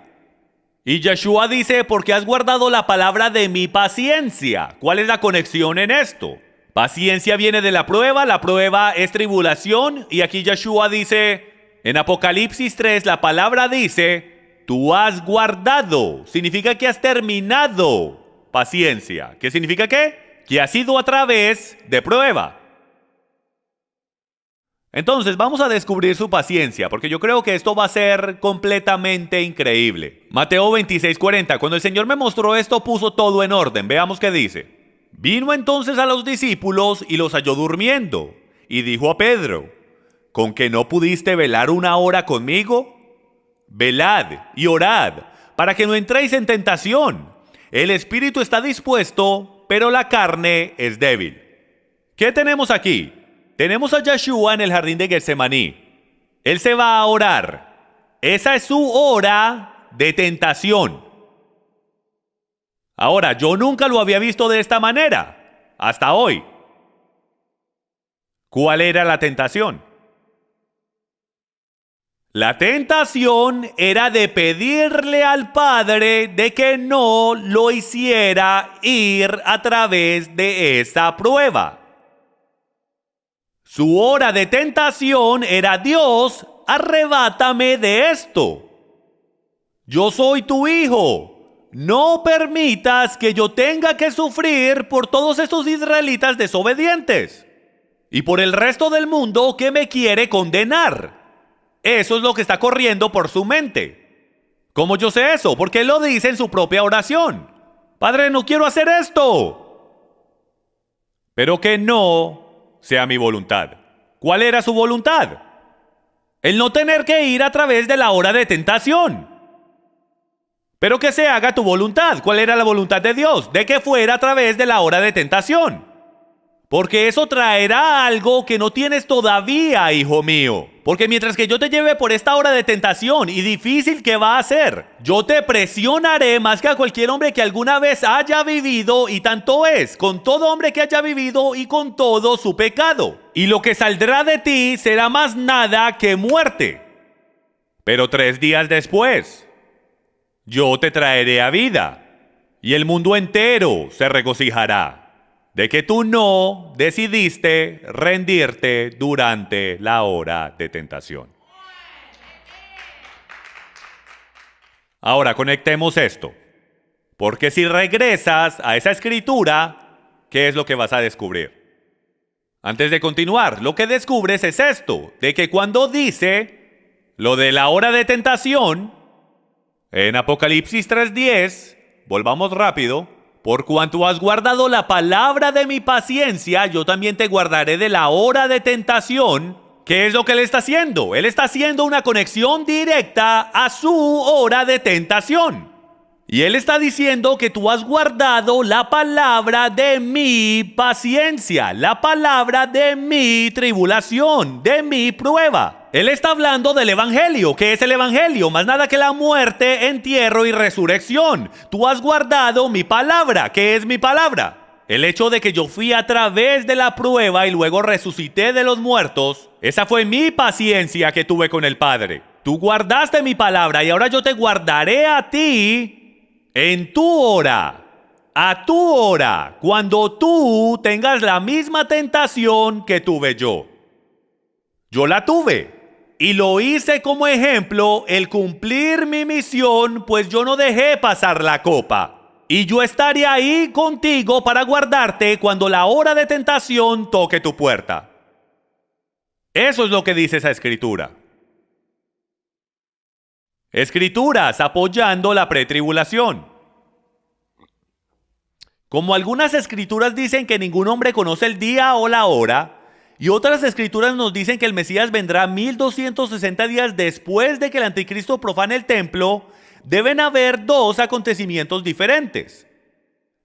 Y Yeshua dice, porque has guardado la palabra de mi paciencia. ¿Cuál es la conexión en esto? Paciencia viene de la prueba es tribulación, y aquí Yeshua dice, en Apocalipsis 3, la palabra dice, tú has guardado, significa que has terminado paciencia. ¿Qué significa qué? Que ha sido a través de prueba. Entonces vamos a descubrir su paciencia, porque yo creo que esto va a ser completamente increíble. Mateo 26:40, cuando el Señor me mostró esto, puso todo en orden. Veamos qué dice. Vino entonces a los discípulos y los halló durmiendo, y dijo a Pedro, ¿con que no pudiste velar una hora conmigo? Velad y orad, para que no entréis en tentación. El espíritu está dispuesto, pero la carne es débil. ¿Qué tenemos aquí? Tenemos a Yeshua en el jardín de Getsemaní. Él se va a orar. Esa es su hora de tentación. Ahora, yo nunca lo había visto de esta manera, hasta hoy. ¿Cuál era la tentación? La tentación era de pedirle al Padre de que no lo hiciera ir a través de esa prueba. Su hora de tentación era, Dios, arrebátame de esto. Yo soy tu hijo. No permitas que yo tenga que sufrir por todos estos israelitas desobedientes y por el resto del mundo que me quiere condenar. Eso es lo que está corriendo por su mente. ¿Cómo yo sé eso? Porque Él lo dice en su propia oración. Padre, no quiero hacer esto, pero que no sea mi voluntad. ¿Cuál era su voluntad? El no tener que ir a través de la hora de tentación. Pero que se haga tu voluntad. ¿Cuál era la voluntad de Dios? De que fuera a través de la hora de tentación. Porque eso traerá algo que no tienes todavía, hijo mío. Porque mientras que yo te lleve por esta hora de tentación y difícil que va a ser, yo te presionaré más que a cualquier hombre que alguna vez haya vivido, y tanto es, con todo hombre que haya vivido y con todo su pecado. Y lo que saldrá de ti será más nada que muerte. Pero 3 días después, yo te traeré a vida, y el mundo entero se regocijará de que tú no decidiste rendirte durante la hora de tentación. Ahora conectemos esto, porque si regresas a esa escritura, ¿qué es lo que vas a descubrir? Antes de continuar, lo que descubres es esto, de que cuando dice lo de la hora de tentación, en Apocalipsis 3:10, volvamos rápido, por cuanto has guardado la palabra de mi paciencia, yo también te guardaré de la hora de tentación. ¿Qué es lo que Él está haciendo? Él está haciendo una conexión directa a su hora de tentación. Y Él está diciendo que tú has guardado la palabra de mi paciencia, la palabra de mi tribulación, de mi prueba. Él está hablando del Evangelio. ¿Qué es el Evangelio? Más nada que la muerte, entierro y resurrección. Tú has guardado mi palabra. ¿Qué es mi palabra? El hecho de que yo fui a través de la prueba y luego resucité de los muertos, esa fue mi paciencia que tuve con el Padre. Tú guardaste mi palabra y ahora yo te guardaré a ti en tu hora, a tu hora, cuando tú tengas la misma tentación que tuve yo. Yo la tuve. Y lo hice como ejemplo el cumplir mi misión, pues yo no dejé pasar la copa. Y yo estaré ahí contigo para guardarte cuando la hora de tentación toque tu puerta. Eso es lo que dice esa escritura. Escrituras apoyando la pretribulación. Como algunas escrituras dicen que ningún hombre conoce el día o la hora, Y otras escrituras nos dicen que el Mesías vendrá 1260 días después de que el anticristo profane el templo. Deben haber dos acontecimientos diferentes.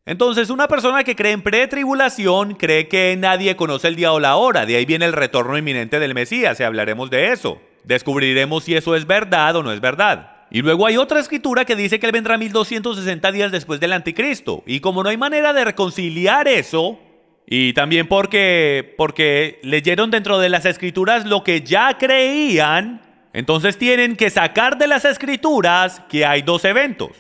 Entonces, una persona que cree en pretribulación cree que nadie conoce el día o la hora. De ahí viene el retorno inminente del Mesías, y hablaremos de eso. Descubriremos si eso es verdad o no es verdad. Y luego hay otra escritura que dice que él vendrá 1260 días después del anticristo. Y como no hay manera de reconciliar eso, y también porque leyeron dentro de las escrituras lo que ya creían, entonces tienen que sacar de las escrituras que hay dos eventos,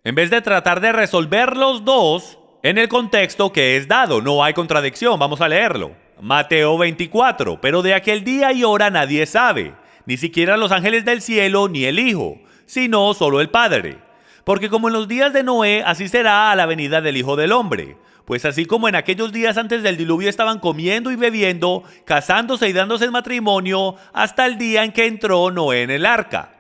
en vez de tratar de resolver los dos en el contexto que es dado. No hay contradicción, vamos a leerlo. Mateo 24, pero de aquel día y hora nadie sabe, ni siquiera los ángeles del cielo ni el Hijo, sino solo el Padre. Porque como en los días de Noé, así será a la venida del Hijo del Hombre. Pues así como en aquellos días antes del diluvio estaban comiendo y bebiendo, casándose y dándose en matrimonio, hasta el día en que entró Noé en el arca.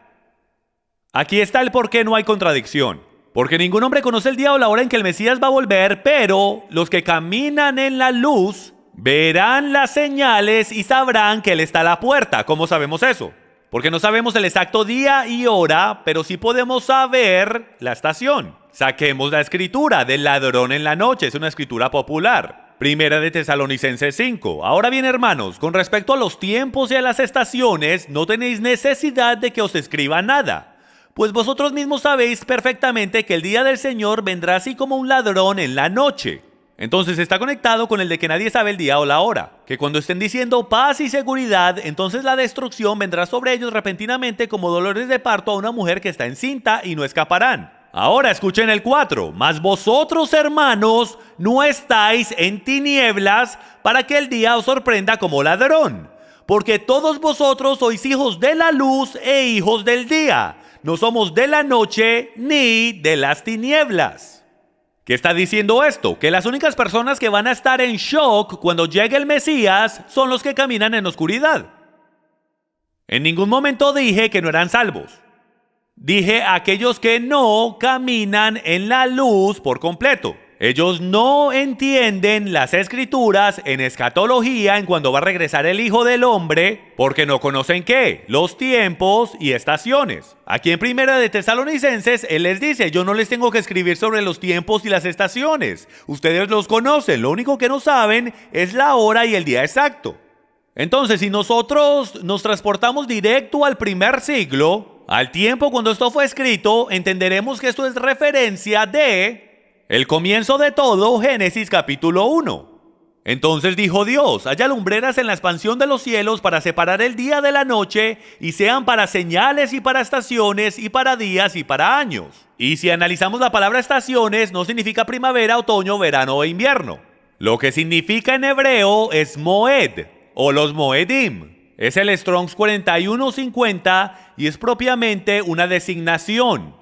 Aquí está el por qué no hay contradicción. Porque ningún hombre conoce el día o la hora en que el Mesías va a volver, pero los que caminan en la luz verán las señales y sabrán que Él está a la puerta. ¿Cómo sabemos eso? Porque no sabemos el exacto día y hora, pero sí podemos saber la estación. Saquemos la escritura del ladrón en la noche, es una escritura popular. Primera de Tesalonicenses 5. Ahora bien, hermanos, con respecto a los tiempos y a las estaciones, no tenéis necesidad de que os escriba nada. Pues vosotros mismos sabéis perfectamente que el día del Señor vendrá así como un ladrón en la noche. Entonces está conectado con el de que nadie sabe el día o la hora. Que cuando estén diciendo paz y seguridad, entonces la destrucción vendrá sobre ellos repentinamente como dolores de parto a una mujer que está encinta y no escaparán. Ahora escuchen el 4. Mas vosotros, hermanos, no estáis en tinieblas para que el día os sorprenda como ladrón. Porque todos vosotros sois hijos de la luz e hijos del día. No somos de la noche ni de las tinieblas. ¿Qué está diciendo esto? Que las únicas personas que van a estar en shock cuando llegue el Mesías son los que caminan en oscuridad. En ningún momento dije que no eran salvos. Dije aquellos que no caminan en la luz por completo. Ellos no entienden las escrituras en escatología, en cuando va a regresar el Hijo del Hombre, porque no conocen ¿qué? Los tiempos y estaciones. Aquí en Primera de Tesalonicenses, él les dice, yo no les tengo que escribir sobre los tiempos y las estaciones. Ustedes los conocen, lo único que no saben es la hora y el día exacto. Entonces, si nosotros nos transportamos directo al primer siglo, al tiempo cuando esto fue escrito, entenderemos que esto es referencia de el comienzo de todo, Génesis capítulo 1. Entonces dijo Dios, haya lumbreras en la expansión de los cielos para separar el día de la noche y sean para señales y para estaciones y para días y para años. Y si analizamos la palabra estaciones, no significa primavera, otoño, verano o invierno. Lo que significa en hebreo es Moed o los Moedim. Es el Strong's 4150 y es propiamente una designación.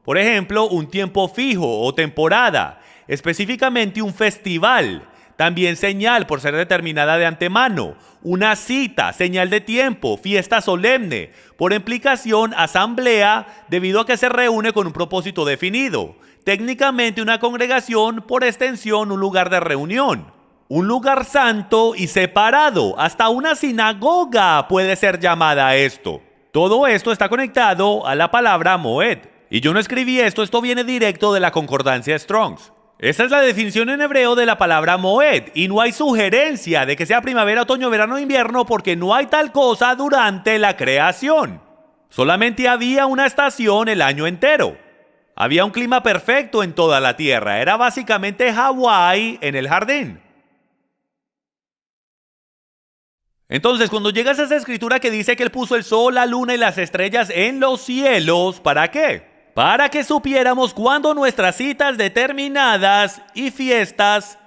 Por ejemplo, un tiempo fijo o temporada, específicamente un festival, también señal por ser determinada de antemano, una cita, señal de tiempo, fiesta solemne, por implicación asamblea debido a que se reúne con un propósito definido, técnicamente una congregación, por extensión un lugar de reunión, un lugar santo y separado, hasta una sinagoga puede ser llamada esto. Todo esto está conectado a la palabra Moed. Y yo no escribí esto viene directo de la concordancia Strong's. Esa es la definición en hebreo de la palabra Moed, y no hay sugerencia de que sea primavera, otoño, verano o invierno porque no hay tal cosa durante la creación. Solamente había una estación el año entero. Había un clima perfecto en toda la tierra, era básicamente Hawái en el jardín. Entonces, cuando llegas a esa escritura que dice que Él puso el sol, la luna y las estrellas en los cielos, ¿para qué? Para que supiéramos cuándo nuestras citas determinadas y fiestas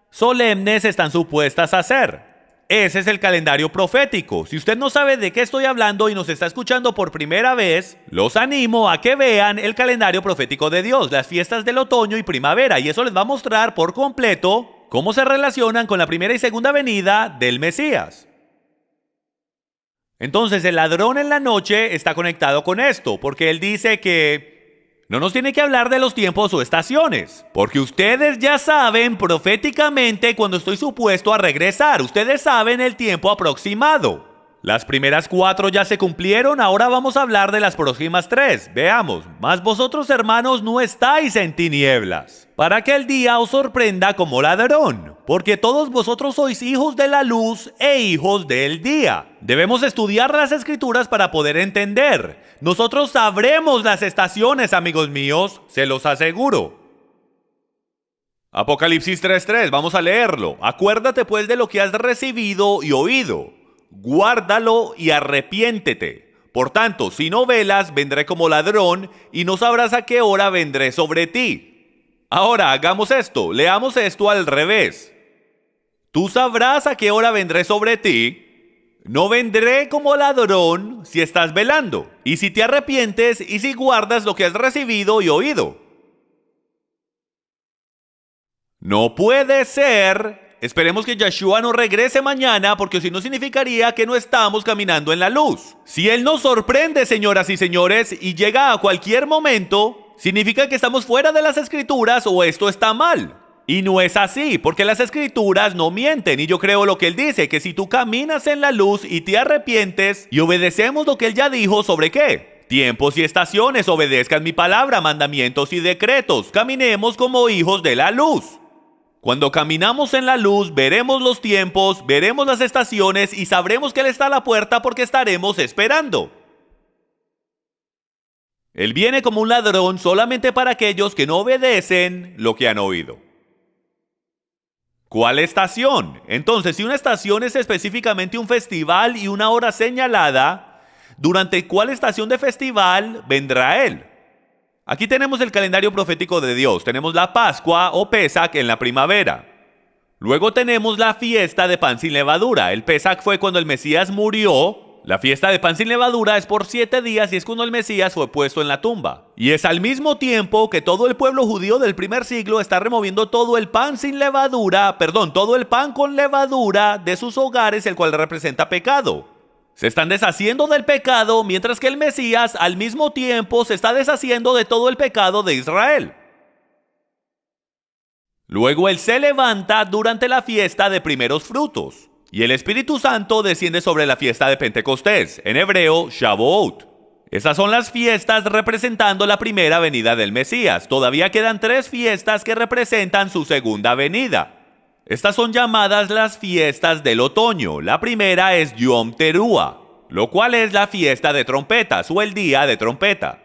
solemnes están supuestas a ser. Ese es el calendario profético. Si usted no sabe de qué estoy hablando y nos está escuchando por primera vez, los animo a que vean el calendario profético de Dios, las fiestas del otoño y primavera, y eso les va a mostrar por completo cómo se relacionan con la primera y segunda venida del Mesías. Entonces el ladrón en la noche está conectado con esto, porque él dice que No nos tiene que hablar de los tiempos o estaciones, porque ustedes ya saben proféticamente cuando estoy supuesto a regresar. Ustedes saben el tiempo aproximado. Las primeras 4 ya se cumplieron, ahora vamos a hablar de las próximas 3. Veamos, mas vosotros, hermanos, no estáis en tinieblas, para que el día os sorprenda como ladrón, porque todos vosotros sois hijos de la luz e hijos del día. Debemos estudiar las Escrituras para poder entender. Nosotros sabremos las estaciones, amigos míos, se los aseguro. Apocalipsis 3:3, vamos a leerlo. Acuérdate pues de lo que has recibido y oído. Guárdalo y arrepiéntete. Por tanto, si no velas, vendré como ladrón y no sabrás a qué hora vendré sobre ti. Ahora, hagamos esto, leamos esto al revés. Tú sabrás a qué hora vendré sobre ti. No vendré como ladrón si estás velando, y si te arrepientes y si guardas lo que has recibido y oído. No puede ser. Esperemos que Yeshua no regrese mañana, porque si no significaría que no estamos caminando en la luz. Si Él nos sorprende, señoras y señores, y llega a cualquier momento, significa que estamos fuera de las Escrituras o esto está mal. Y no es así, porque las Escrituras no mienten, y yo creo lo que Él dice, que si tú caminas en la luz y te arrepientes y obedecemos lo que Él ya dijo, ¿sobre qué? Tiempos y estaciones, obedezcan mi palabra, mandamientos y decretos, caminemos como hijos de la luz. Cuando caminamos en la luz, veremos los tiempos, veremos las estaciones y sabremos que Él está a la puerta porque estaremos esperando. Él viene como un ladrón solamente para aquellos que no obedecen lo que han oído. ¿Cuál estación? Entonces, si una estación es específicamente un festival y una hora señalada, ¿durante cuál estación de festival vendrá Él? Aquí tenemos el calendario profético de Dios. Tenemos la Pascua o Pesach en la primavera. Luego tenemos la fiesta de pan sin levadura. El Pesach fue cuando el Mesías murió. La fiesta de pan sin levadura es por 7 días y es cuando el Mesías fue puesto en la tumba. Y es al mismo tiempo que todo el pueblo judío del primer siglo está removiendo todo el pan sin levadura, todo el pan con levadura de sus hogares, el cual representa pecado. Se están deshaciendo del pecado, mientras que el Mesías al mismo tiempo se está deshaciendo de todo el pecado de Israel. Luego Él se levanta durante la fiesta de primeros frutos, y el Espíritu Santo desciende sobre la fiesta de Pentecostés, en hebreo Shavuot. Esas son las fiestas representando la primera venida del Mesías. Todavía quedan 3 fiestas que representan su segunda venida. Estas son llamadas las fiestas del otoño. La primera es Yom Teruah, lo cual es la fiesta de trompetas o el día de trompeta.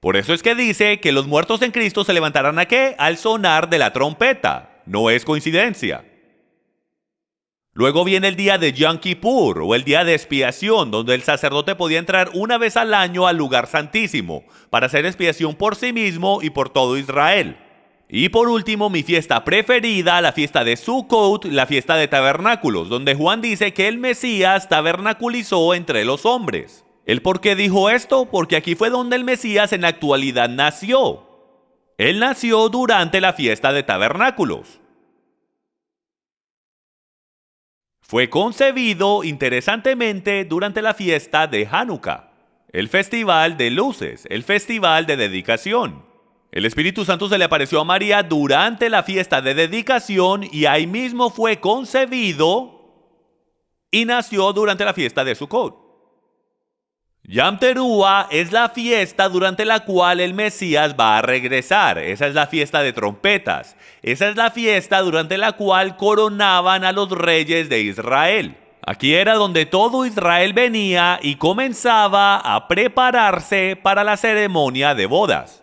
Por eso es que dice que los muertos en Cristo se levantarán ¿a qué? Al sonar de la trompeta. No es coincidencia. Luego viene el día de Yom Kippur o el día de expiación, donde el sacerdote podía entrar una vez al año al lugar santísimo para hacer expiación por sí mismo y por todo Israel. Y por último, mi fiesta preferida, la fiesta de Sukkot, la fiesta de tabernáculos, donde Juan dice que el Mesías tabernaculizó entre los hombres. ¿El por qué dijo esto? Porque aquí fue donde el Mesías en la actualidad nació. Él nació durante la fiesta de tabernáculos. Fue concebido, interesantemente, durante la fiesta de Hanukkah, el festival de luces, el festival de dedicación. El Espíritu Santo se le apareció a María durante la fiesta de dedicación y ahí mismo fue concebido y nació durante la fiesta de Sukkot. Yom Teruah es la fiesta durante la cual el Mesías va a regresar. Esa es la fiesta de trompetas. Esa es la fiesta durante la cual coronaban a los reyes de Israel. Aquí era donde todo Israel venía y comenzaba a prepararse para la ceremonia de bodas.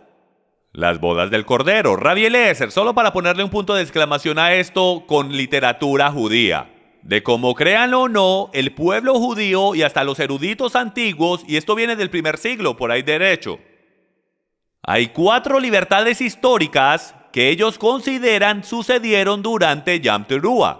Las bodas del Cordero. Rabbi Eliezer, solo para ponerle un punto de exclamación a esto con literatura judía. De cómo créanlo o no, el pueblo judío y hasta los eruditos antiguos, y esto viene del primer siglo, por ahí derecho, hay 4 libertades históricas que ellos consideran sucedieron durante Yom Teruah.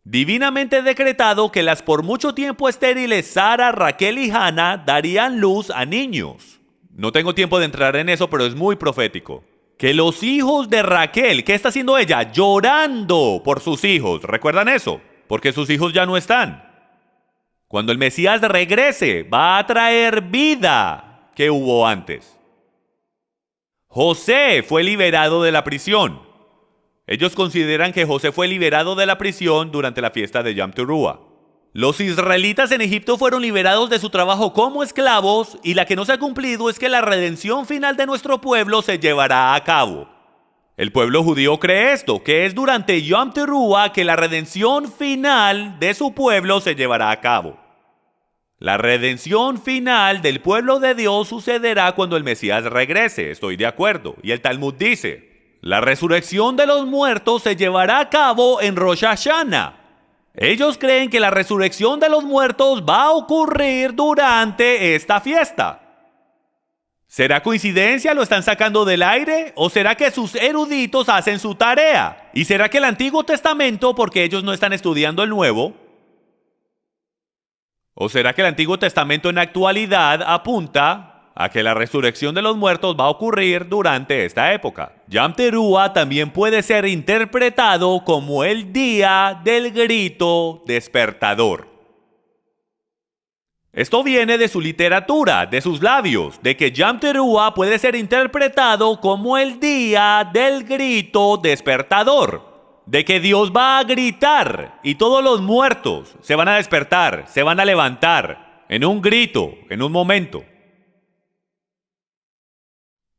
Divinamente decretado que las por mucho tiempo estériles Sara, Raquel y Hannah darían luz a niños. No tengo tiempo de entrar en eso, pero es muy profético. Que los hijos de Raquel, ¿qué está haciendo ella? Llorando por sus hijos. ¿Recuerdan eso? Porque sus hijos ya no están. Cuando el Mesías regrese, va a traer vida que hubo antes. José fue liberado de la prisión. Ellos consideran que José fue liberado de la prisión durante la fiesta de Yom Teruah. Los israelitas en Egipto fueron liberados de su trabajo como esclavos y la que no se ha cumplido es que la redención final de nuestro pueblo se llevará a cabo. El pueblo judío cree esto, que es durante Yom Teruah que la redención final de su pueblo se llevará a cabo. La redención final del pueblo de Dios sucederá cuando el Mesías regrese, estoy de acuerdo. Y el Talmud dice, la resurrección de los muertos se llevará a cabo en Rosh Hashanah. Ellos creen que la resurrección de los muertos va a ocurrir durante esta fiesta. ¿Será coincidencia? ¿Lo están sacando del aire? ¿O será que sus eruditos hacen su tarea? ¿Y será que el Antiguo Testamento, porque ellos no están estudiando el Nuevo? ¿O será que el Antiguo Testamento en la actualidad apunta a que la resurrección de los muertos va a ocurrir durante esta época? Yom Teruah también puede ser interpretado como el día del grito despertador. Esto viene de su literatura, de sus labios, de que Yom Teruah puede ser interpretado como el día del grito despertador. De que Dios va a gritar y todos los muertos se van a despertar, se van a levantar en un grito, en un momento.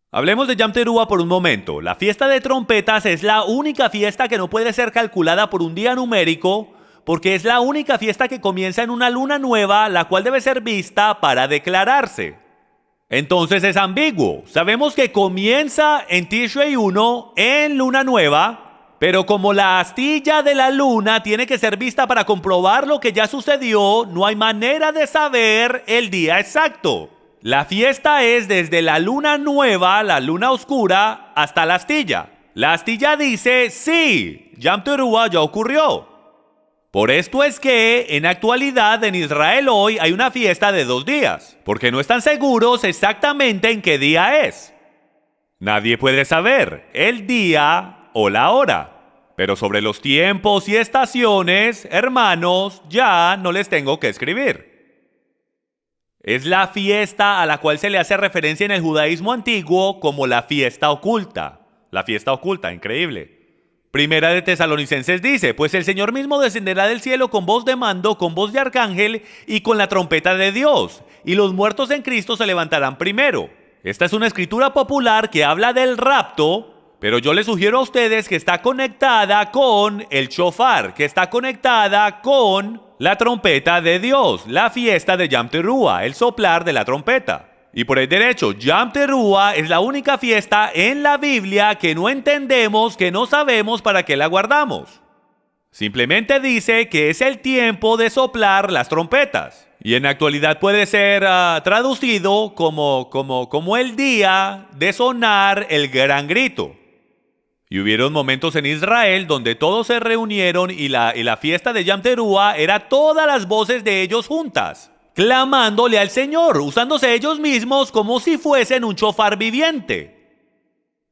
Hablemos de Yom Teruah por un momento. La fiesta de trompetas es la única fiesta que no puede ser calculada por un día numérico, porque es la única fiesta que comienza en una luna nueva, la cual debe ser vista para declararse. Entonces es ambiguo. Sabemos que comienza en Tishrei 1, en luna nueva, pero como la astilla de la luna tiene que ser vista para comprobar lo que ya sucedió, no hay manera de saber el día exacto. La fiesta es desde la luna nueva, la luna oscura, hasta la astilla. La astilla dice, sí, Yom Teruah ya ocurrió. Por esto es que en actualidad en Israel hoy hay una fiesta de 2 días, porque no están seguros exactamente en qué día es. Nadie puede saber el día o la hora, pero sobre los tiempos y estaciones, hermanos, ya no les tengo que escribir. Es la fiesta a la cual se le hace referencia en el judaísmo antiguo como la fiesta oculta. La fiesta oculta, increíble. Primera de Tesalonicenses dice, pues el Señor mismo descenderá del cielo con voz de mando, con voz de arcángel y con la trompeta de Dios, y los muertos en Cristo se levantarán primero. Esta es una escritura popular que habla del rapto, pero yo les sugiero a ustedes que está conectada con el shofar, que está conectada con la trompeta de Dios, la fiesta de Yom Teruah, el soplar de la trompeta. Y por el derecho, Yom Teruah es la única fiesta en la Biblia que no entendemos, que no sabemos para qué la guardamos. Simplemente dice que es el tiempo de soplar las trompetas. Y en la actualidad puede ser traducido como el día de sonar el gran grito. Y hubieron momentos en Israel donde todos se reunieron y la fiesta de Yom Teruah era todas las voces de ellos juntas, clamándole al Señor, usándose ellos mismos como si fuesen un shofar viviente,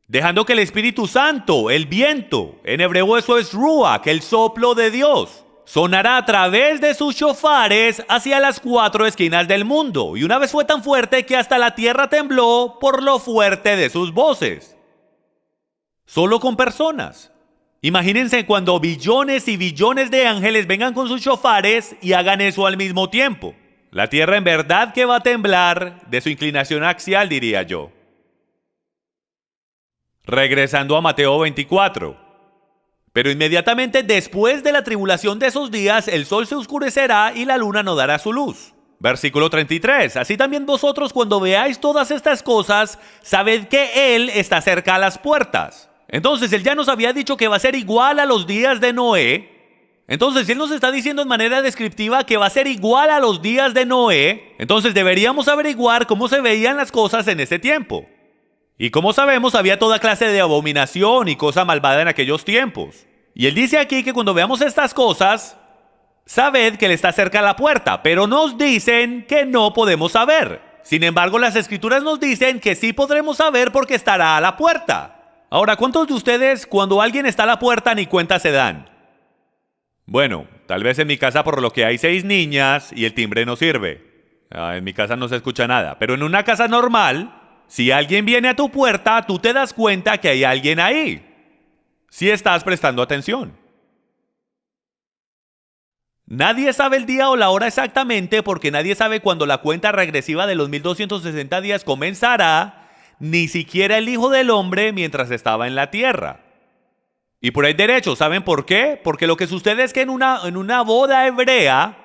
dejando que el Espíritu Santo, el viento, en hebreo eso es ruach, el soplo de Dios, sonará a través de sus shofares hacia las 4 esquinas del mundo. Y una vez fue tan fuerte que hasta la tierra tembló por lo fuerte de sus voces. Solo con personas. Imagínense cuando billones y billones de ángeles vengan con sus shofares y hagan eso al mismo tiempo. La tierra en verdad que va a temblar de su inclinación axial, diría yo. Regresando a Mateo 24. Pero inmediatamente después de la tribulación de esos días, el sol se oscurecerá y la luna no dará su luz. Versículo 33. Así también vosotros cuando veáis todas estas cosas, sabed que Él está cerca a las puertas. Entonces Él ya nos había dicho que va a ser igual a los días de Noé. Entonces Él nos está diciendo en manera descriptiva que va a ser igual a los días de Noé. Entonces deberíamos averiguar cómo se veían las cosas en ese tiempo. Y como sabemos, había toda clase de abominación y cosa malvada en aquellos tiempos. Y Él dice aquí que cuando veamos estas cosas, sabed que Él está cerca a la puerta, pero nos dicen que no podemos saber. Sin embargo, las Escrituras nos dicen que sí podremos saber porque estará a la puerta. Ahora, ¿cuántos de ustedes cuando alguien está a la puerta ni cuenta se dan? Bueno, tal vez en mi casa por lo que hay 6 niñas y el timbre no sirve. En mi casa no se escucha nada, pero en una casa normal, Si alguien viene a tu puerta, tú te das cuenta que hay alguien ahí. Si estás prestando atención. Nadie sabe el día o la hora exactamente porque nadie sabe cuándo la cuenta regresiva de los 1260 días comenzará, ni siquiera el Hijo del Hombre mientras estaba en la tierra. Y por ahí derecho, ¿saben por qué? Porque lo que sucede es que en una boda hebrea,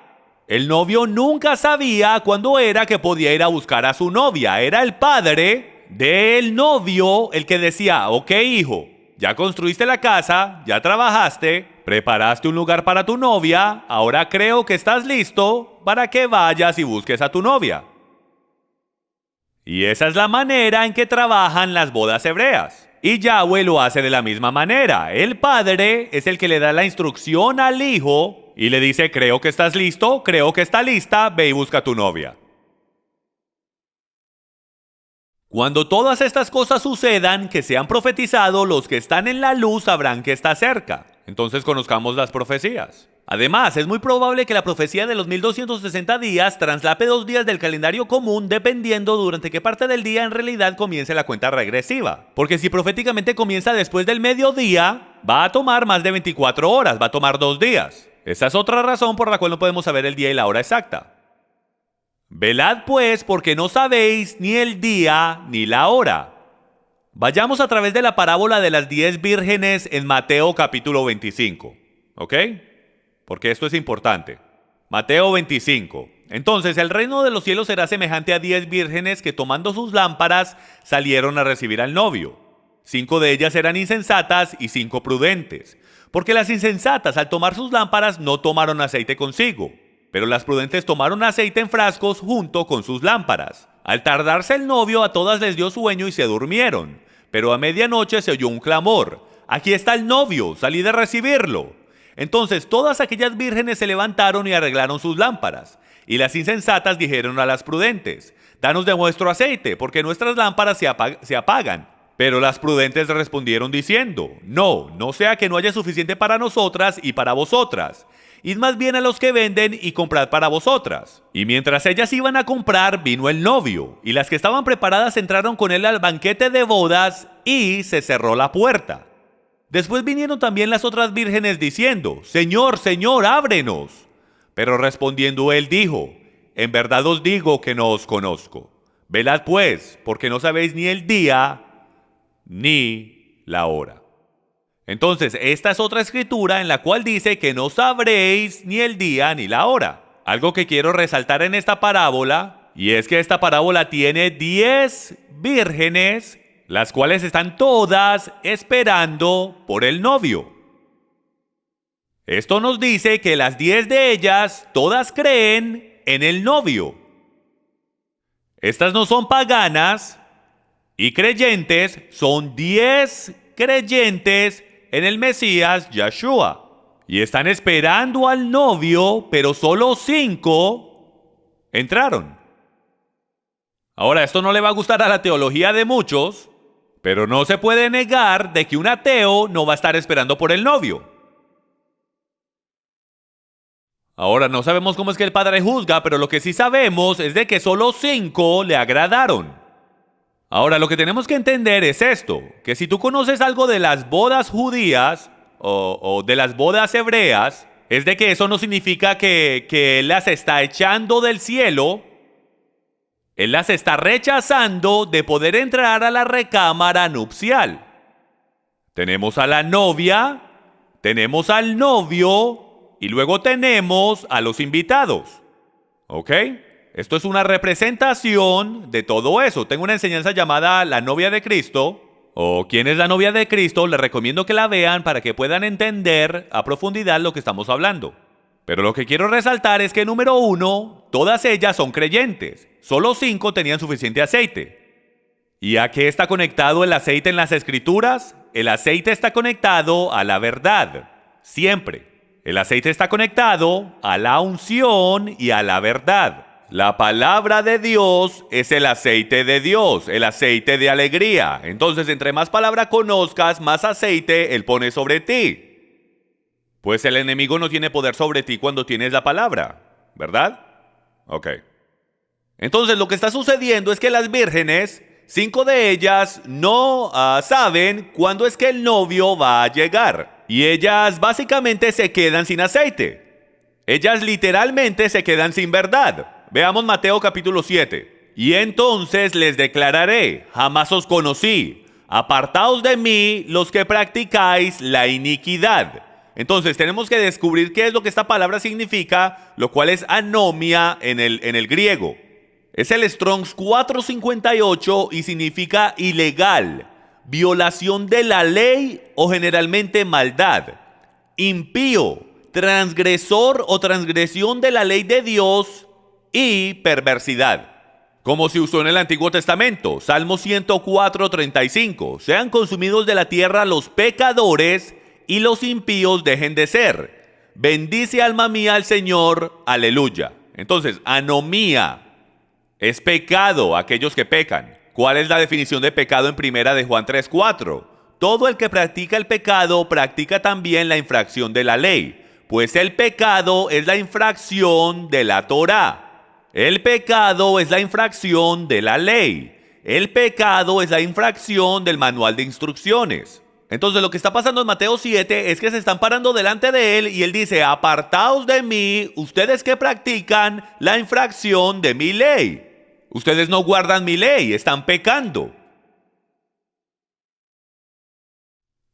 el novio nunca sabía cuándo era que podía ir a buscar a su novia. Era el padre del novio el que decía, ok hijo, ya construiste la casa, ya trabajaste, preparaste un lugar para tu novia, ahora creo que estás listo para que vayas y busques a tu novia. Y esa es la manera en que trabajan las bodas hebreas. Y Yahweh lo hace de la misma manera. El padre es el que le da la instrucción al hijo y le dice, creo que estás listo, creo que está lista, ve y busca a tu novia. Cuando todas estas cosas sucedan, que sean profetizado, los que están en la luz sabrán que está cerca. Entonces conozcamos las profecías. Además, es muy probable que la profecía de los 1260 días traslape 2 días del calendario común dependiendo durante qué parte del día en realidad comience la cuenta regresiva. Porque si proféticamente comienza después del mediodía, va a tomar más de 24 horas, va a tomar 2 días. Esa es otra razón por la cual no podemos saber el día y la hora exacta. Velad pues, porque no sabéis ni el día ni la hora. Vayamos a través de la parábola de las 10 vírgenes en Mateo capítulo 25. ¿Ok? Porque esto es importante. Mateo 25. Entonces, el reino de los cielos será semejante a 10 vírgenes que tomando sus lámparas salieron a recibir al novio. 5 de ellas eran insensatas y 5 prudentes. Porque las insensatas al tomar sus lámparas no tomaron aceite consigo. Pero las prudentes tomaron aceite en frascos junto con sus lámparas. Al tardarse el novio, a todas les dio sueño y se durmieron. Pero a medianoche se oyó un clamor. Aquí está el novio, salid a recibirlo. Entonces todas aquellas vírgenes se levantaron y arreglaron sus lámparas. Y las insensatas dijeron a las prudentes, danos de vuestro aceite, porque nuestras lámparas se apagan. Pero las prudentes respondieron diciendo, no sea que no haya suficiente para nosotras y para vosotras. Id más bien a los que venden y comprad para vosotras. Y mientras ellas iban a comprar, vino el novio, y las que estaban preparadas entraron con él al banquete de bodas, y se cerró la puerta. Después vinieron también las otras vírgenes diciendo, Señor, Señor, ábrenos. Pero respondiendo él dijo, en verdad os digo que no os conozco. Velad pues, porque no sabéis ni el día ni la hora. Entonces, esta es otra escritura en la cual dice que no sabréis ni el día ni la hora. Algo que quiero resaltar en esta parábola, y es que esta parábola tiene 10 vírgenes, las cuales están todas esperando por el novio. Esto nos dice que las 10 de ellas todas creen en el novio. Estas no son paganas y creyentes, son 10 creyentes en el Mesías Yahshua. Y están esperando al novio, pero solo 5 entraron. Ahora, esto no le va a gustar a la teología de muchos, pero no se puede negar de que un ateo no va a estar esperando por el novio. Ahora, no sabemos cómo es que el Padre juzga, pero lo que sí sabemos es de que solo 5 le agradaron. Ahora, lo que tenemos que entender es esto, que si tú conoces algo de las bodas judías o de las bodas hebreas, es de que eso no significa que Él las está echando del cielo, Él las está rechazando de poder entrar a la recámara nupcial. Tenemos a la novia, tenemos al novio y luego tenemos a los invitados. ¿Ok? Esto es una representación de todo eso. Tengo una enseñanza llamada La novia de Cristo, o ¿Quién es la novia de Cristo? Les recomiendo que la vean para que puedan entender a profundidad lo que estamos hablando. Pero lo que quiero resaltar es que número 1, todas ellas son creyentes. Solo 5 tenían suficiente aceite. ¿Y a qué está conectado el aceite en las Escrituras? El aceite está conectado a la verdad, siempre. El aceite está conectado a la unción y a la verdad. La palabra de Dios es el aceite de Dios, el aceite de alegría. Entonces, entre más palabra conozcas, más aceite Él pone sobre ti. Pues el enemigo no tiene poder sobre ti cuando tienes la palabra, ¿verdad? Ok. Entonces, lo que está sucediendo es que las vírgenes 5 de ellas no saben cuándo es que el novio va a llegar. Y ellas básicamente se quedan sin aceite. Ellas literalmente se quedan sin verdad. Veamos Mateo capítulo 7. Y entonces les declararé, jamás os conocí. Apartaos de mí los que practicáis la iniquidad. Entonces tenemos que descubrir qué es lo que esta palabra significa, lo cual es anomia en el griego. Es el Strong's 458 y significa ilegal, violación de la ley o generalmente maldad, impío, transgresor o transgresión de la ley de Dios y perversidad. Como se usó en el Antiguo Testamento, Salmo 104:35, sean consumidos de la tierra los pecadores y los impíos dejen de ser. Bendice alma mía al Señor, aleluya. Entonces, anomía es pecado, aquellos que pecan. ¿Cuál es la definición de pecado en primera de Juan 3:4? Todo el que practica el pecado practica también la infracción de la ley, pues el pecado es la infracción de la Torá. El pecado es la infracción de la ley. El pecado es la infracción del manual de instrucciones. Entonces lo que está pasando en Mateo 7 es que se están parando delante de él y él dice, apartaos de mí, ustedes que practican la infracción de mi ley. Ustedes no guardan mi ley, están pecando.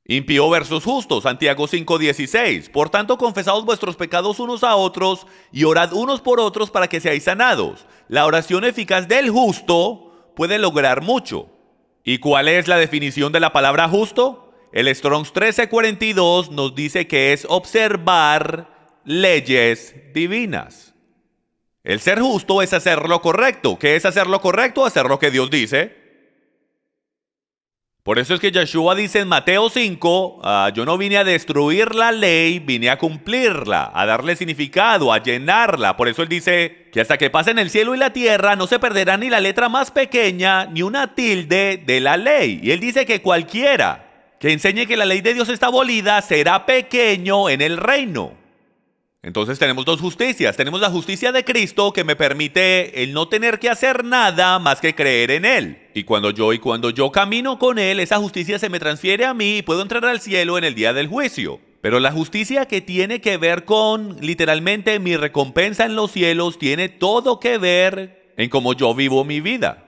Impío versus justo, Santiago 5:16. Por tanto, confesaos vuestros pecados unos a otros y orad unos por otros para que seáis sanados. La oración eficaz del justo puede lograr mucho. ¿Y cuál es la definición de la palabra justo? El Strong's 1342 nos dice que es observar leyes divinas. El ser justo es hacer lo correcto. ¿Qué es hacer lo correcto? Hacer lo que Dios dice. Por eso es que Yeshua dice en Mateo 5, yo no vine a destruir la ley, vine a cumplirla, a darle significado, a llenarla. Por eso él dice que hasta que pasen el cielo y la tierra no se perderá ni la letra más pequeña ni una tilde de la ley. Y él dice que cualquiera que enseñe que la ley de Dios está abolida será pequeño en el reino. Entonces tenemos dos justicias. Tenemos la justicia de Cristo que me permite el no tener que hacer nada más que creer en Él. Y cuando yo camino con Él, esa justicia se me transfiere a mí y puedo entrar al cielo en el día del juicio. Pero la justicia que tiene que ver con, literalmente, mi recompensa en los cielos, tiene todo que ver en cómo yo vivo mi vida.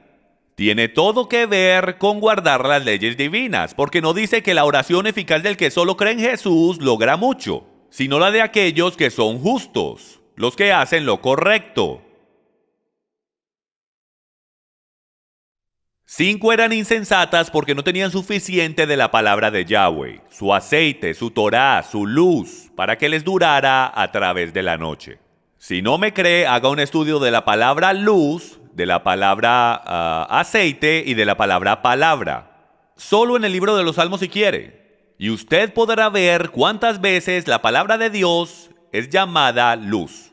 Tiene todo que ver con guardar las leyes divinas, porque no dice que la oración eficaz del que solo cree en Jesús logra mucho, sino la de aquellos que son justos, los que hacen lo correcto. 5 eran insensatas porque no tenían suficiente de la palabra de Yahweh, su aceite, su Torá, su luz, para que les durara a través de la noche. Si no me cree, haga un estudio de la palabra luz, de la palabra aceite y de la palabra palabra. Solo en el libro de los Salmos si quiere. Y usted podrá ver cuántas veces la palabra de Dios es llamada luz.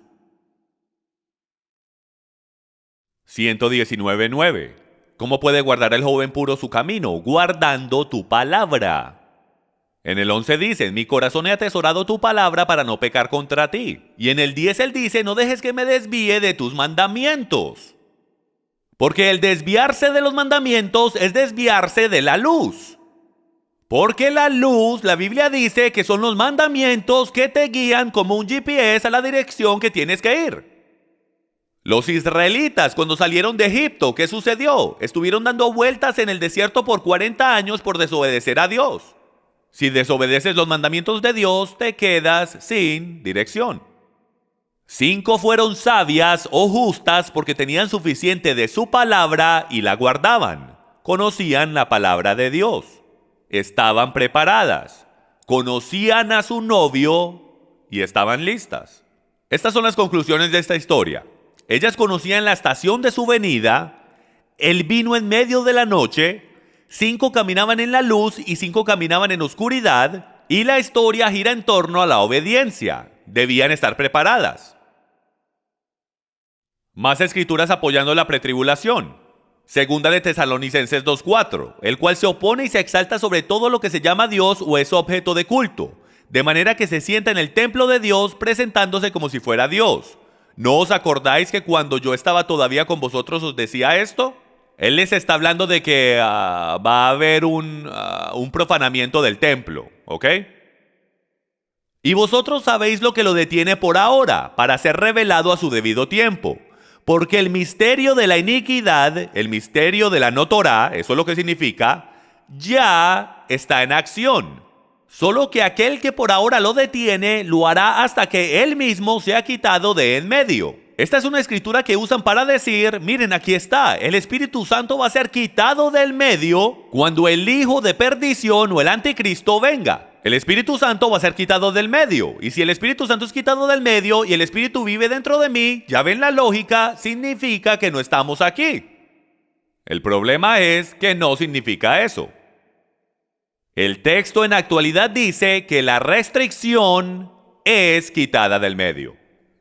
119:9. ¿Cómo puede guardar el joven puro su camino? Guardando tu palabra. En el 11 dice, mi corazón he atesorado tu palabra para no pecar contra ti. Y en el 10 él dice, no dejes que me desvíe de tus mandamientos. Porque el desviarse de los mandamientos es desviarse de la luz. Porque la luz, la Biblia dice que son los mandamientos que te guían como un GPS a la dirección que tienes que ir. Los israelitas cuando salieron de Egipto, ¿qué sucedió? Estuvieron dando vueltas en el desierto por 40 años por desobedecer a Dios. Si desobedeces los mandamientos de Dios, te quedas sin dirección. 5 fueron sabias o justas porque tenían suficiente de su palabra y la guardaban. Conocían la palabra de Dios. Estaban preparadas, conocían a su novio y estaban listas. Estas son las conclusiones de esta historia. Ellas conocían la estación de su venida, él vino en medio de la noche, 5 caminaban en la luz y 5 caminaban en oscuridad, y la historia gira en torno a la obediencia. Debían estar preparadas. Más escrituras apoyando la pretribulación. Segunda de Tesalonicenses 2:4, el cual se opone y se exalta sobre todo lo que se llama Dios o es objeto de culto, de manera que se sienta en el templo de Dios presentándose como si fuera Dios. ¿No os acordáis que cuando yo estaba todavía con vosotros os decía esto? Él les está hablando de que va a haber un profanamiento del templo, ¿ok? Y vosotros sabéis lo que lo detiene por ahora, para ser revelado a su debido tiempo. Porque el misterio de la iniquidad, el misterio de la no Torá, eso es lo que significa, ya está en acción. Solo que aquel que por ahora lo detiene, lo hará hasta que él mismo sea quitado de en medio. Esta es una escritura que usan para decir, miren, aquí está, el Espíritu Santo va a ser quitado del medio cuando el hijo de perdición o el anticristo venga. El Espíritu Santo va a ser quitado del medio. Y si el Espíritu Santo es quitado del medio y el Espíritu vive dentro de mí, ya ven la lógica, significa que no estamos aquí. El problema es que no significa eso. El texto en actualidad dice que la restricción es quitada del medio.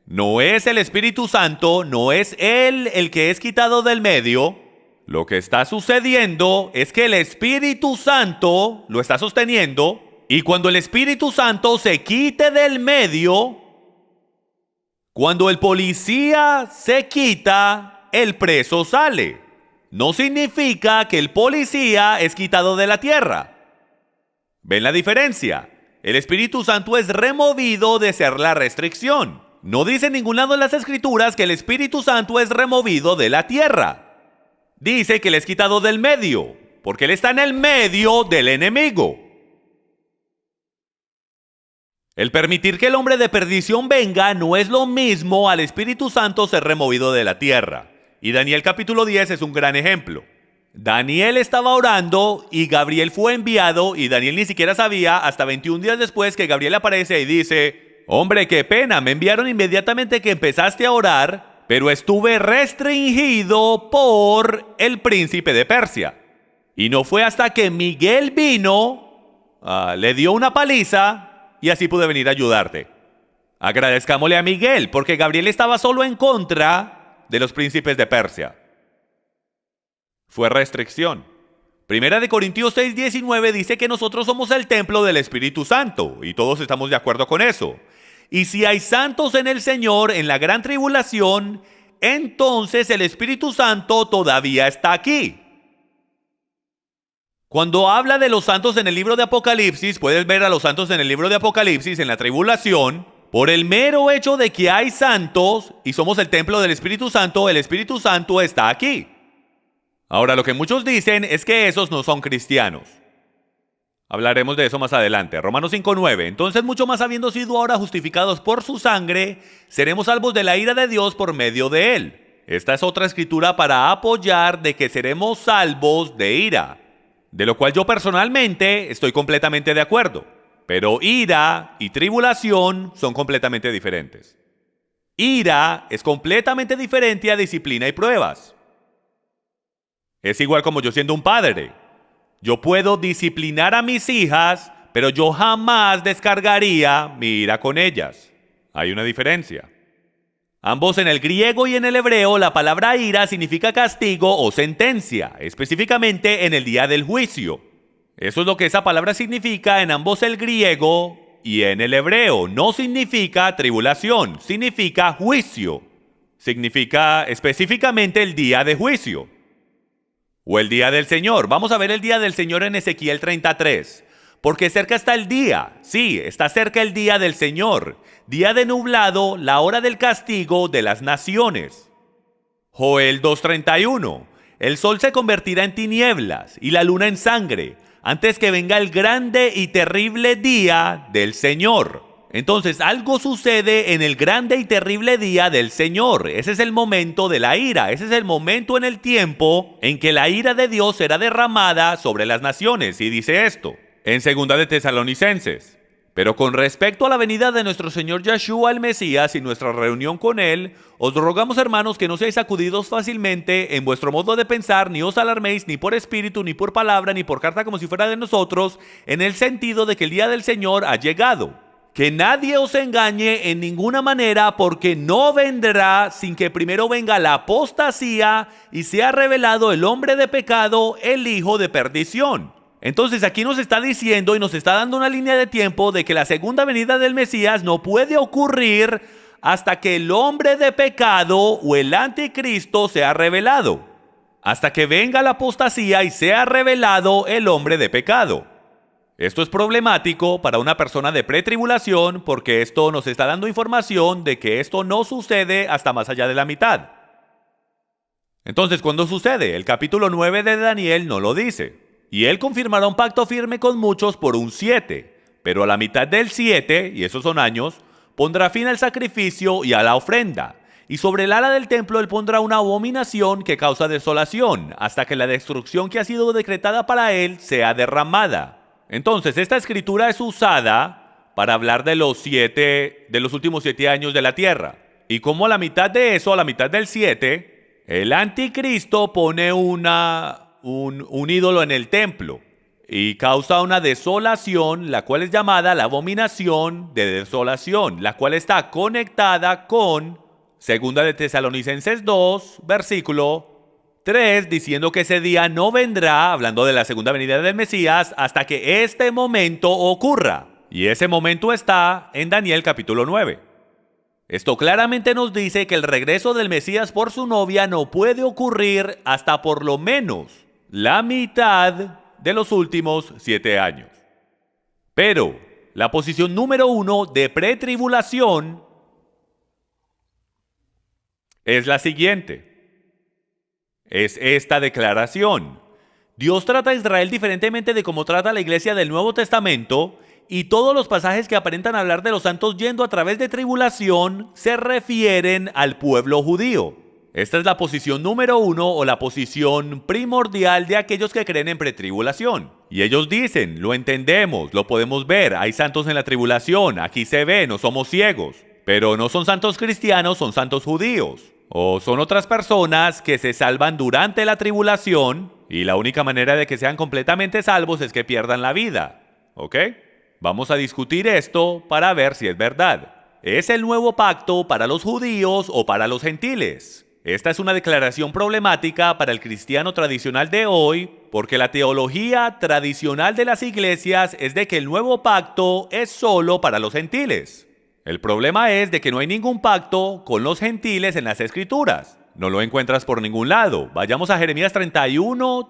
No es el Espíritu Santo, no es Él el que es quitado del medio. Lo que está sucediendo es que el Espíritu Santo lo está sosteniendo. Y cuando el Espíritu Santo se quite del medio, cuando el policía se quita, el preso sale. No significa que el policía es quitado de la tierra. ¿Ven la diferencia? El Espíritu Santo es removido de ser la restricción. No dice en ningún lado en las Escrituras que el Espíritu Santo es removido de la tierra. Dice que Él es quitado del medio, porque Él está en el medio del enemigo. El permitir que el hombre de perdición venga no es lo mismo al Espíritu Santo ser removido de la tierra. Y Daniel capítulo 10 es un gran ejemplo. Daniel estaba orando y Gabriel fue enviado y Daniel ni siquiera sabía hasta 21 días después que Gabriel aparece y dice, hombre, qué pena, me enviaron inmediatamente que empezaste a orar, pero estuve restringido por el príncipe de Persia. Y no fue hasta que Miguel vino, le dio una paliza, y así pude venir a ayudarte. Agradezcámosle a Miguel, porque Gabriel estaba solo en contra de los príncipes de Persia. Fue restricción. Primera de Corintios 6:19 dice que nosotros somos el templo del Espíritu Santo, y todos estamos de acuerdo con eso. Y si hay santos en el Señor en la gran tribulación, entonces el Espíritu Santo todavía está aquí. Cuando habla de los santos en el libro de Apocalipsis, puedes ver a los santos en el libro de Apocalipsis en la tribulación, por el mero hecho de que hay santos y somos el templo del Espíritu Santo, el Espíritu Santo está aquí. Ahora, lo que muchos dicen es que esos no son cristianos. Hablaremos de eso más adelante. Romanos 5:9. Entonces, mucho más habiendo sido ahora justificados por su sangre, seremos salvos de la ira de Dios por medio de él. Esta es otra escritura para apoyar de que seremos salvos de ira. De lo cual yo personalmente estoy completamente de acuerdo. Pero ira y tribulación son completamente diferentes. Ira es completamente diferente a disciplina y pruebas. Es igual como yo siendo un padre. Yo puedo disciplinar a mis hijas, pero yo jamás descargaría mi ira con ellas. Hay una diferencia. Ambos en el griego y en el hebreo, la palabra ira significa castigo o sentencia, específicamente en el día del juicio. Eso es lo que esa palabra significa en ambos el griego y en el hebreo. No significa tribulación, significa juicio. Significa específicamente el día de juicio. O el día del Señor. Vamos a ver el día del Señor en Ezequiel 33. Porque cerca está el día, sí, está cerca el día del Señor, día de nublado, la hora del castigo de las naciones. Joel 2:31, el sol se convertirá en tinieblas y la luna en sangre, antes que venga el grande y terrible día del Señor. Entonces algo sucede en el grande y terrible día del Señor. Ese es el momento de la ira, ese es el momento en el tiempo en que la ira de Dios será derramada sobre las naciones. Y dice esto en 2 de Tesalonicenses. Pero con respecto a la venida de nuestro Señor Yeshua el Mesías y nuestra reunión con Él, os rogamos, hermanos, que no seáis sacudidos fácilmente en vuestro modo de pensar, ni os alarméis ni por espíritu, ni por palabra, ni por carta como si fuera de nosotros, en el sentido de que el día del Señor ha llegado. Que nadie os engañe en ninguna manera, porque no vendrá sin que primero venga la apostasía y sea revelado el hombre de pecado, el hijo de perdición. Entonces aquí nos está diciendo y nos está dando una línea de tiempo de que la segunda venida del Mesías no puede ocurrir hasta que el hombre de pecado o el anticristo sea revelado. hasta que venga la apostasía y sea revelado el hombre de pecado. Esto es problemático para una persona de pretribulación porque esto nos está dando información de que esto no sucede hasta más allá de la mitad. Entonces, ¿cuándo sucede? El capítulo 9 de Daniel no lo dice. Y él confirmará un pacto firme con muchos por un 7, pero a la mitad del 7, y esos son años, pondrá fin al sacrificio y a la ofrenda. Y sobre el ala del templo él pondrá una abominación que causa desolación, hasta que la destrucción que ha sido decretada para él sea derramada. Entonces, esta escritura es usada para hablar de los últimos 7 años de la tierra. Y como a la mitad de eso, a la mitad del 7, el anticristo pone un ídolo en el templo y causa una desolación, la cual es llamada la abominación de desolación, la cual está conectada con 2 de Tesalonicenses 2, versículo 3, diciendo que ese día no vendrá, hablando de la segunda venida del Mesías, hasta que este momento ocurra. Y ese momento está en Daniel capítulo 9. Esto claramente nos dice que el regreso del Mesías por su novia no puede ocurrir hasta por lo menos la mitad de los últimos 7 años. Pero la posición número 1 de pretribulación es la siguiente. Es esta declaración. Dios trata a Israel diferentemente de cómo trata a la iglesia del Nuevo Testamento, y todos los pasajes que aparentan hablar de los santos yendo a través de tribulación se refieren al pueblo judío. Esta es la posición número 1 o la posición primordial de aquellos que creen en pretribulación. Y ellos dicen, lo entendemos, lo podemos ver, hay santos en la tribulación, aquí se ve, no somos ciegos. Pero no son santos cristianos, son santos judíos. O son otras personas que se salvan durante la tribulación y la única manera de que sean completamente salvos es que pierdan la vida. ¿Ok? Vamos a discutir esto para ver si es verdad. ¿Es el nuevo pacto para los judíos o para los gentiles? Esta es una declaración problemática para el cristiano tradicional de hoy porque la teología tradicional de las iglesias es de que el nuevo pacto es solo para los gentiles. El problema es de que no hay ningún pacto con los gentiles en las Escrituras. No lo encuentras por ningún lado. Vayamos a Jeremías 31,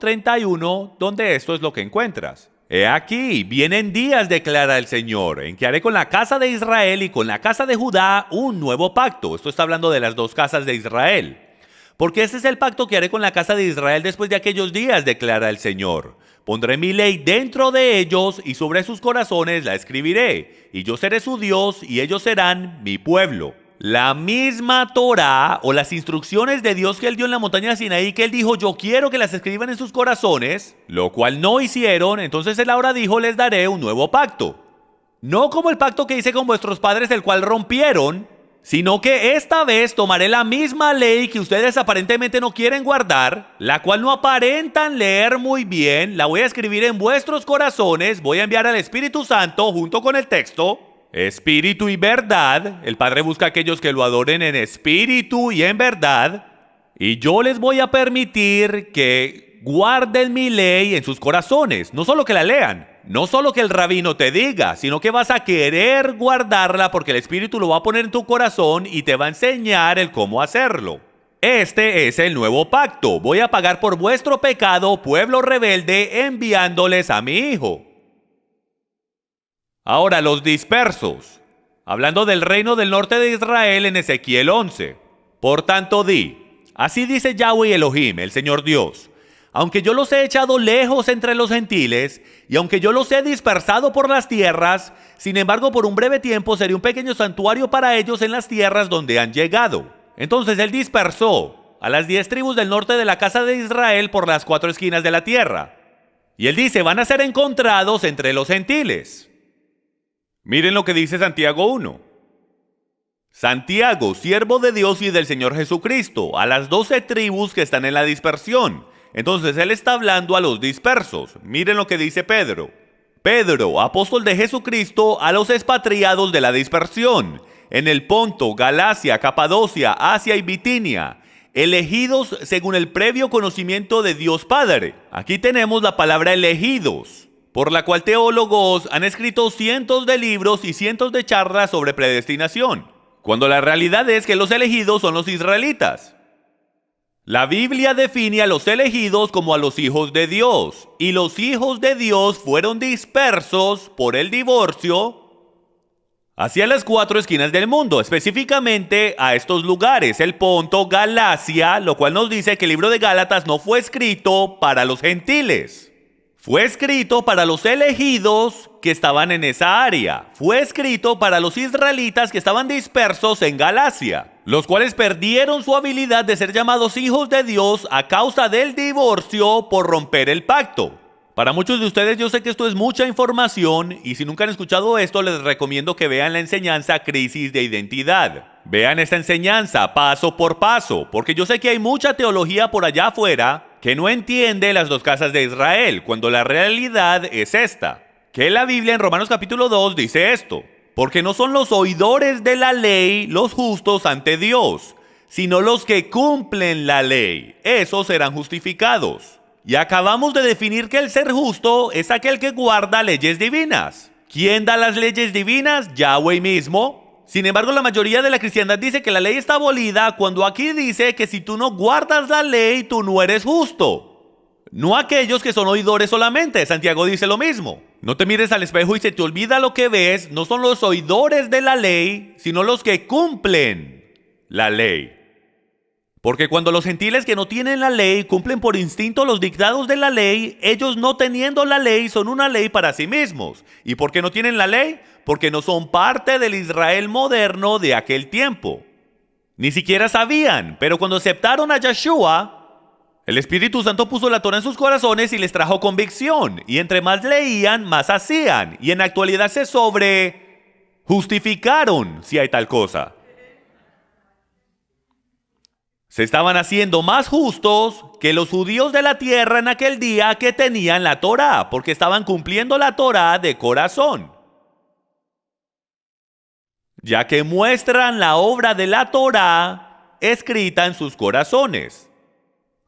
donde esto es lo que encuentras. He aquí, vienen días, declara el Señor, en que haré con la casa de Israel y con la casa de Judá un nuevo pacto. Esto está hablando de las dos casas de Israel. Porque ese es el pacto que haré con la casa de Israel después de aquellos días, declara el Señor. Pondré mi ley dentro de ellos y sobre sus corazones la escribiré. Y yo seré su Dios y ellos serán mi pueblo. La misma Torá o las instrucciones de Dios que él dio en la montaña de Sinaí, que él dijo, yo quiero que las escriban en sus corazones, lo cual no hicieron, entonces él ahora dijo, les daré un nuevo pacto. No como el pacto que hice con vuestros padres, el cual rompieron, sino que esta vez tomaré la misma ley que ustedes aparentemente no quieren guardar, la cual no aparentan leer muy bien, la voy a escribir en vuestros corazones, voy a enviar al Espíritu Santo junto con el texto, espíritu y verdad, el Padre busca a aquellos que lo adoren en espíritu y en verdad, y yo les voy a permitir que guarden mi ley en sus corazones, no solo que la lean. No solo que el rabino te diga, sino que vas a querer guardarla porque el Espíritu lo va a poner en tu corazón y te va a enseñar el cómo hacerlo. Este es el nuevo pacto. Voy a pagar por vuestro pecado, pueblo rebelde, enviándoles a mi Hijo. Ahora, los dispersos. Hablando del reino del norte de Israel en Ezequiel 11. Por tanto di, así dice Yahweh Elohim, el Señor Dios. Aunque yo los he echado lejos entre los gentiles, y aunque yo los he dispersado por las tierras, sin embargo por un breve tiempo seré un pequeño santuario para ellos en las tierras donde han llegado. Entonces él dispersó a las 10 tribus del norte de la casa de Israel por las 4 esquinas de la tierra. Y él dice, van a ser encontrados entre los gentiles. Miren lo que dice Santiago 1. Santiago, siervo de Dios y del Señor Jesucristo, a las 12 tribus que están en la dispersión. Entonces él está hablando a los dispersos. Miren lo que dice Pedro. Pedro, apóstol de Jesucristo, a los expatriados de la dispersión, en el Ponto, Galacia, Capadocia, Asia y Bitinia, elegidos según el previo conocimiento de Dios Padre. Aquí tenemos la palabra elegidos, por la cual teólogos han escrito cientos de libros y cientos de charlas sobre predestinación, cuando la realidad es que los elegidos son los israelitas. La Biblia define a los elegidos como a los hijos de Dios, y los hijos de Dios fueron dispersos por el divorcio hacia las 4 esquinas del mundo, específicamente a estos lugares, el Ponto, Galacia, lo cual nos dice que el libro de Gálatas no fue escrito para los gentiles. Fue escrito para los elegidos que estaban en esa área. Fue escrito para los israelitas que estaban dispersos en Galacia, los cuales perdieron su habilidad de ser llamados hijos de Dios a causa del divorcio por romper el pacto. Para muchos de ustedes yo sé que esto es mucha información y si nunca han escuchado esto les recomiendo que vean la enseñanza Crisis de Identidad. Vean esta enseñanza paso por paso, porque yo sé que hay mucha teología por allá afuera que no entiende las dos casas de Israel, cuando la realidad es esta, que la Biblia en Romanos capítulo 2 dice esto: porque no son los oidores de la ley los justos ante Dios, sino los que cumplen la ley, esos serán justificados. Y acabamos de definir que el ser justo es aquel que guarda leyes divinas. ¿Quién da las leyes divinas? Yahweh mismo. Sin embargo, la mayoría de la cristiandad dice que la ley está abolida cuando aquí dice que si tú no guardas la ley, tú no eres justo. No aquellos que son oidores solamente. Santiago dice lo mismo. No te mires al espejo y se te olvida lo que ves. No son los oidores de la ley, sino los que cumplen la ley. Porque cuando los gentiles que no tienen la ley cumplen por instinto los dictados de la ley, ellos no teniendo la ley son una ley para sí mismos. ¿Y por qué no tienen la ley? Porque no son parte del Israel moderno de aquel tiempo. Ni siquiera sabían, pero cuando aceptaron a Yeshua, el Espíritu Santo puso la Torah en sus corazones y les trajo convicción. Y entre más leían, más hacían. Y en la actualidad se justificaron, si hay tal cosa. Se estaban haciendo más justos que los judíos de la tierra en aquel día que tenían la Torá, porque estaban cumpliendo la Torá de corazón, ya que muestran la obra de la Torá escrita en sus corazones.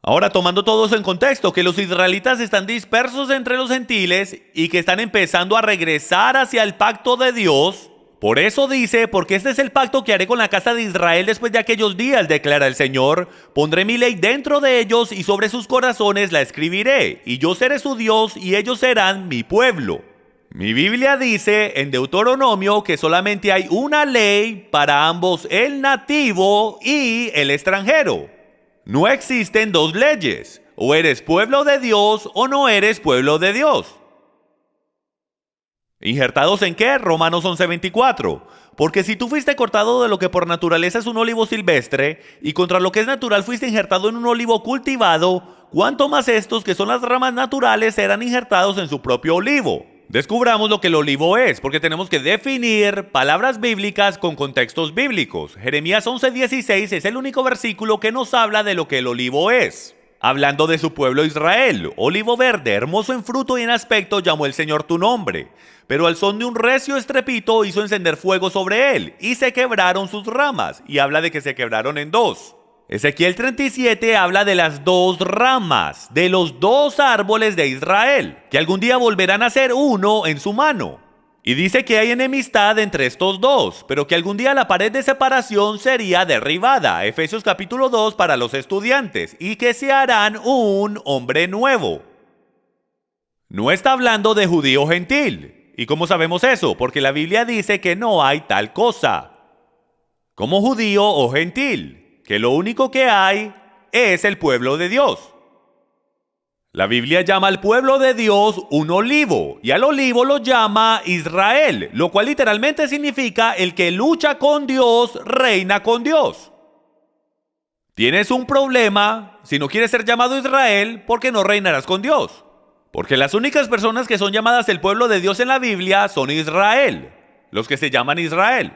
Ahora, tomando todo eso en contexto, que los israelitas están dispersos entre los gentiles y que están empezando a regresar hacia el pacto de Dios. Por eso dice, porque este es el pacto que haré con la casa de Israel después de aquellos días, declara el Señor. Pondré mi ley dentro de ellos y sobre sus corazones la escribiré. Y yo seré su Dios y ellos serán mi pueblo. Mi Biblia dice en Deuteronomio que solamente hay una ley para ambos, el nativo y el extranjero. No existen dos leyes. O eres pueblo de Dios o no eres pueblo de Dios. ¿Injertados en qué? Romanos 11:24. Porque si tú fuiste cortado de lo que por naturaleza es un olivo silvestre, y contra lo que es natural fuiste injertado en un olivo cultivado, ¿cuánto más estos que son las ramas naturales serán injertados en su propio olivo? Descubramos lo que el olivo es, porque tenemos que definir palabras bíblicas con contextos bíblicos. Jeremías 11:16 es el único versículo que nos habla de lo que el olivo es. Hablando de su pueblo Israel, olivo verde, hermoso en fruto y en aspecto, llamó el Señor tu nombre. Pero al son de un recio estrepito hizo encender fuego sobre él, y se quebraron sus ramas, y habla de que se quebraron en dos. Ezequiel 37 habla de las dos ramas, de los dos árboles de Israel, que algún día volverán a ser uno en su mano. Y dice que hay enemistad entre estos dos, pero que algún día la pared de separación sería derribada. Efesios capítulo 2 para los estudiantes. Y que se harán un hombre nuevo. No está hablando de judío gentil. ¿Y cómo sabemos eso? Porque la Biblia dice que no hay tal cosa como judío o gentil, que lo único que hay es el pueblo de Dios. La Biblia llama al pueblo de Dios un olivo, y al olivo lo llama Israel, lo cual literalmente significa el que lucha con Dios, reina con Dios. Tienes un problema si no quieres ser llamado Israel, porque no reinarás con Dios. Porque las únicas personas que son llamadas el pueblo de Dios en la Biblia son Israel, los que se llaman Israel.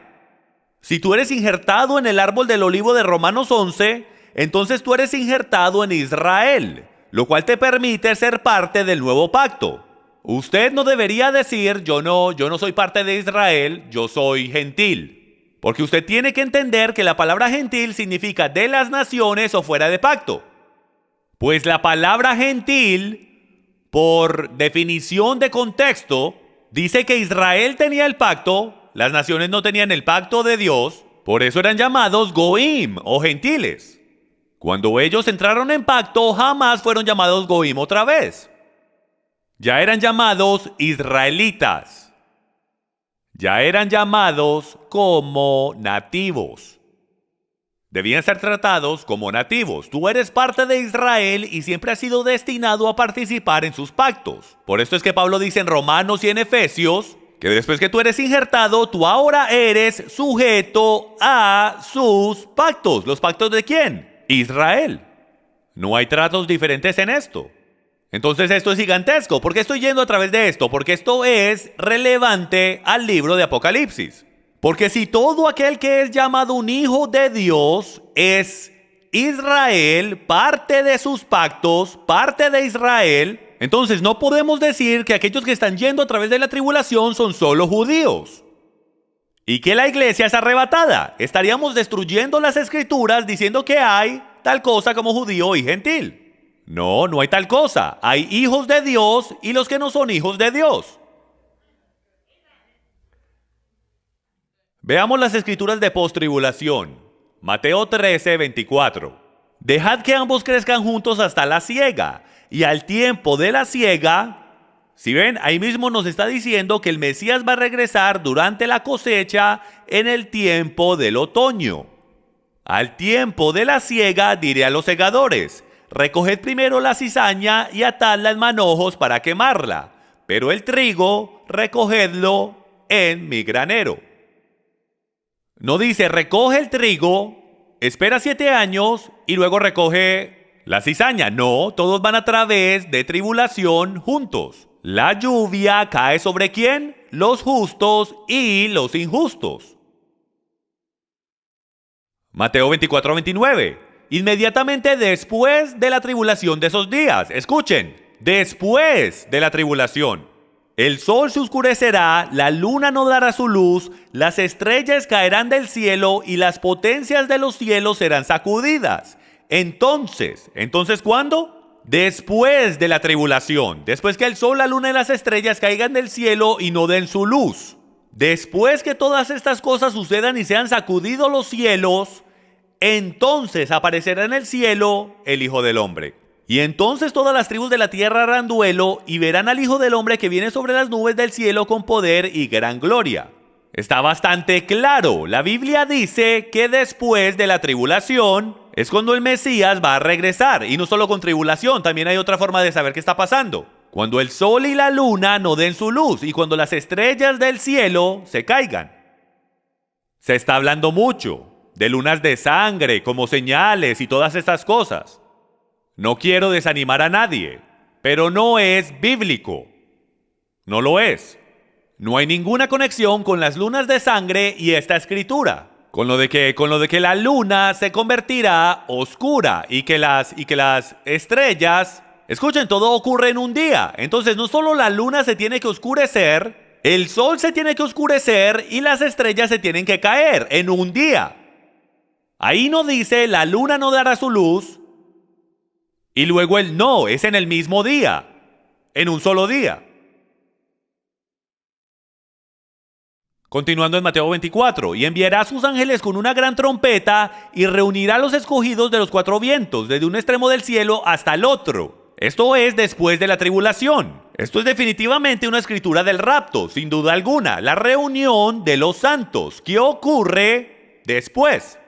Si tú eres injertado en el árbol del olivo de Romanos 11, entonces tú eres injertado en Israel, lo cual te permite ser parte del nuevo pacto. Usted no debería decir, yo no soy parte de Israel, yo soy gentil. Porque usted tiene que entender que la palabra gentil significa de las naciones o fuera de pacto. Pues la palabra gentil, por definición de contexto, dice que Israel tenía el pacto, las naciones no tenían el pacto de Dios, por eso eran llamados goim o gentiles. Cuando ellos entraron en pacto, jamás fueron llamados Goim otra vez. Ya eran llamados israelitas. Ya eran llamados como nativos. Debían ser tratados como nativos. Tú eres parte de Israel y siempre has sido destinado a participar en sus pactos. Por esto es que Pablo dice en Romanos y en Efesios que después que tú eres injertado, tú ahora eres sujeto a sus pactos. ¿Los pactos de quién? Israel. No hay tratos diferentes en esto. Entonces esto es gigantesco. ¿Por qué estoy yendo a través de esto? Porque esto es relevante al libro de Apocalipsis. Porque si todo aquel que es llamado un hijo de Dios es Israel, parte de sus pactos, parte de Israel, entonces no podemos decir que aquellos que están yendo a través de la tribulación son solo judíos y que la iglesia es arrebatada. Estaríamos destruyendo las escrituras diciendo que hay tal cosa como judío y gentil. No, no hay tal cosa. Hay hijos de Dios y los que no son hijos de Dios. Veamos las escrituras de postribulación. Mateo 13, 24. Dejad que ambos crezcan juntos hasta la siega, y al tiempo de la siega, si ven, ahí mismo nos está diciendo que el Mesías va a regresar durante la cosecha en el tiempo del otoño. Al tiempo de la siega diré a los segadores, recoged primero la cizaña y atadla en manojos para quemarla, pero el trigo recogedlo en mi granero. No dice recoge el trigo, espera 7 años y luego recoge la cizaña. No, todos van a través de tribulación juntos. La lluvia cae sobre ¿quién? Los justos y los injustos. Mateo 24, 29. Inmediatamente después de la tribulación de esos días. Escuchen, después de la tribulación. El sol se oscurecerá, la luna no dará su luz, las estrellas caerán del cielo y las potencias de los cielos serán sacudidas. Entonces, ¿cuándo? Después de la tribulación, después que el sol, la luna y las estrellas caigan del cielo y no den su luz. Después que todas estas cosas sucedan y sean sacudidos los cielos, entonces aparecerá en el cielo el Hijo del Hombre. Y entonces todas las tribus de la tierra harán duelo y verán al Hijo del Hombre que viene sobre las nubes del cielo con poder y gran gloria. Está bastante claro. La Biblia dice que después de la tribulación es cuando el Mesías va a regresar. Y no solo con tribulación, también hay otra forma de saber qué está pasando. Cuando el sol y la luna no den su luz y cuando las estrellas del cielo se caigan. Se está hablando mucho de lunas de sangre como señales y todas estas cosas. No quiero desanimar a nadie, pero no es bíblico. No lo es. No hay ninguna conexión con las lunas de sangre y esta escritura. Con lo de que la luna se convertirá oscura y que las estrellas, escuchen, todo ocurre en un día. Entonces no solo la luna se tiene que oscurecer, el sol se tiene que oscurecer y las estrellas se tienen que caer en un día. Ahí no dice la luna no dará su luz. Y luego el no, es en el mismo día, en un solo día. Continuando en Mateo 24, y enviará a sus ángeles con una gran trompeta y reunirá a los escogidos de los 4 vientos, desde un extremo del cielo hasta el otro. Esto es después de la tribulación. Esto es definitivamente una escritura del rapto, sin duda alguna, la reunión de los santos, que ocurre después.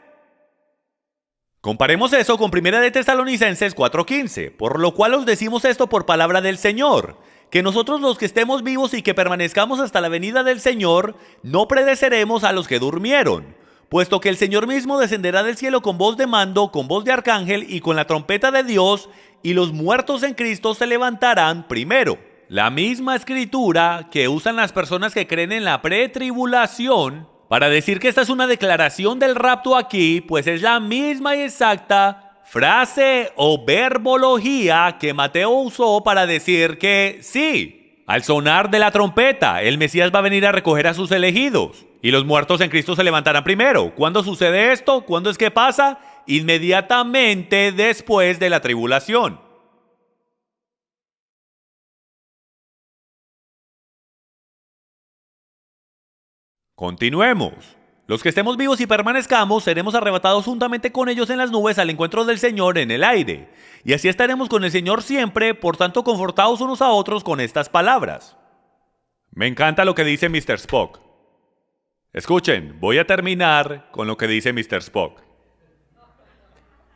Comparemos eso con 1 de Tesalonicenses 4:15, por lo cual os decimos esto por palabra del Señor, que nosotros los que estemos vivos y que permanezcamos hasta la venida del Señor, no pereceremos a los que durmieron, puesto que el Señor mismo descenderá del cielo con voz de mando, con voz de arcángel y con la trompeta de Dios, y los muertos en Cristo se levantarán primero. La misma escritura que usan las personas que creen en la pretribulación, para decir que esta es una declaración del rapto aquí, pues es la misma y exacta frase o verbología que Mateo usó para decir que sí, al sonar de la trompeta, el Mesías va a venir a recoger a sus elegidos y los muertos en Cristo se levantarán primero. ¿Cuándo sucede esto? ¿Cuándo es que pasa? Inmediatamente después de la tribulación. Continuemos. Los que estemos vivos y permanezcamos seremos arrebatados juntamente con ellos en las nubes al encuentro del Señor en el aire. Y así estaremos con el Señor siempre, por tanto confortados unos a otros con estas palabras. Me encanta lo que dice Mr. Spock. Escuchen, voy a terminar con lo que dice Mr. Spock.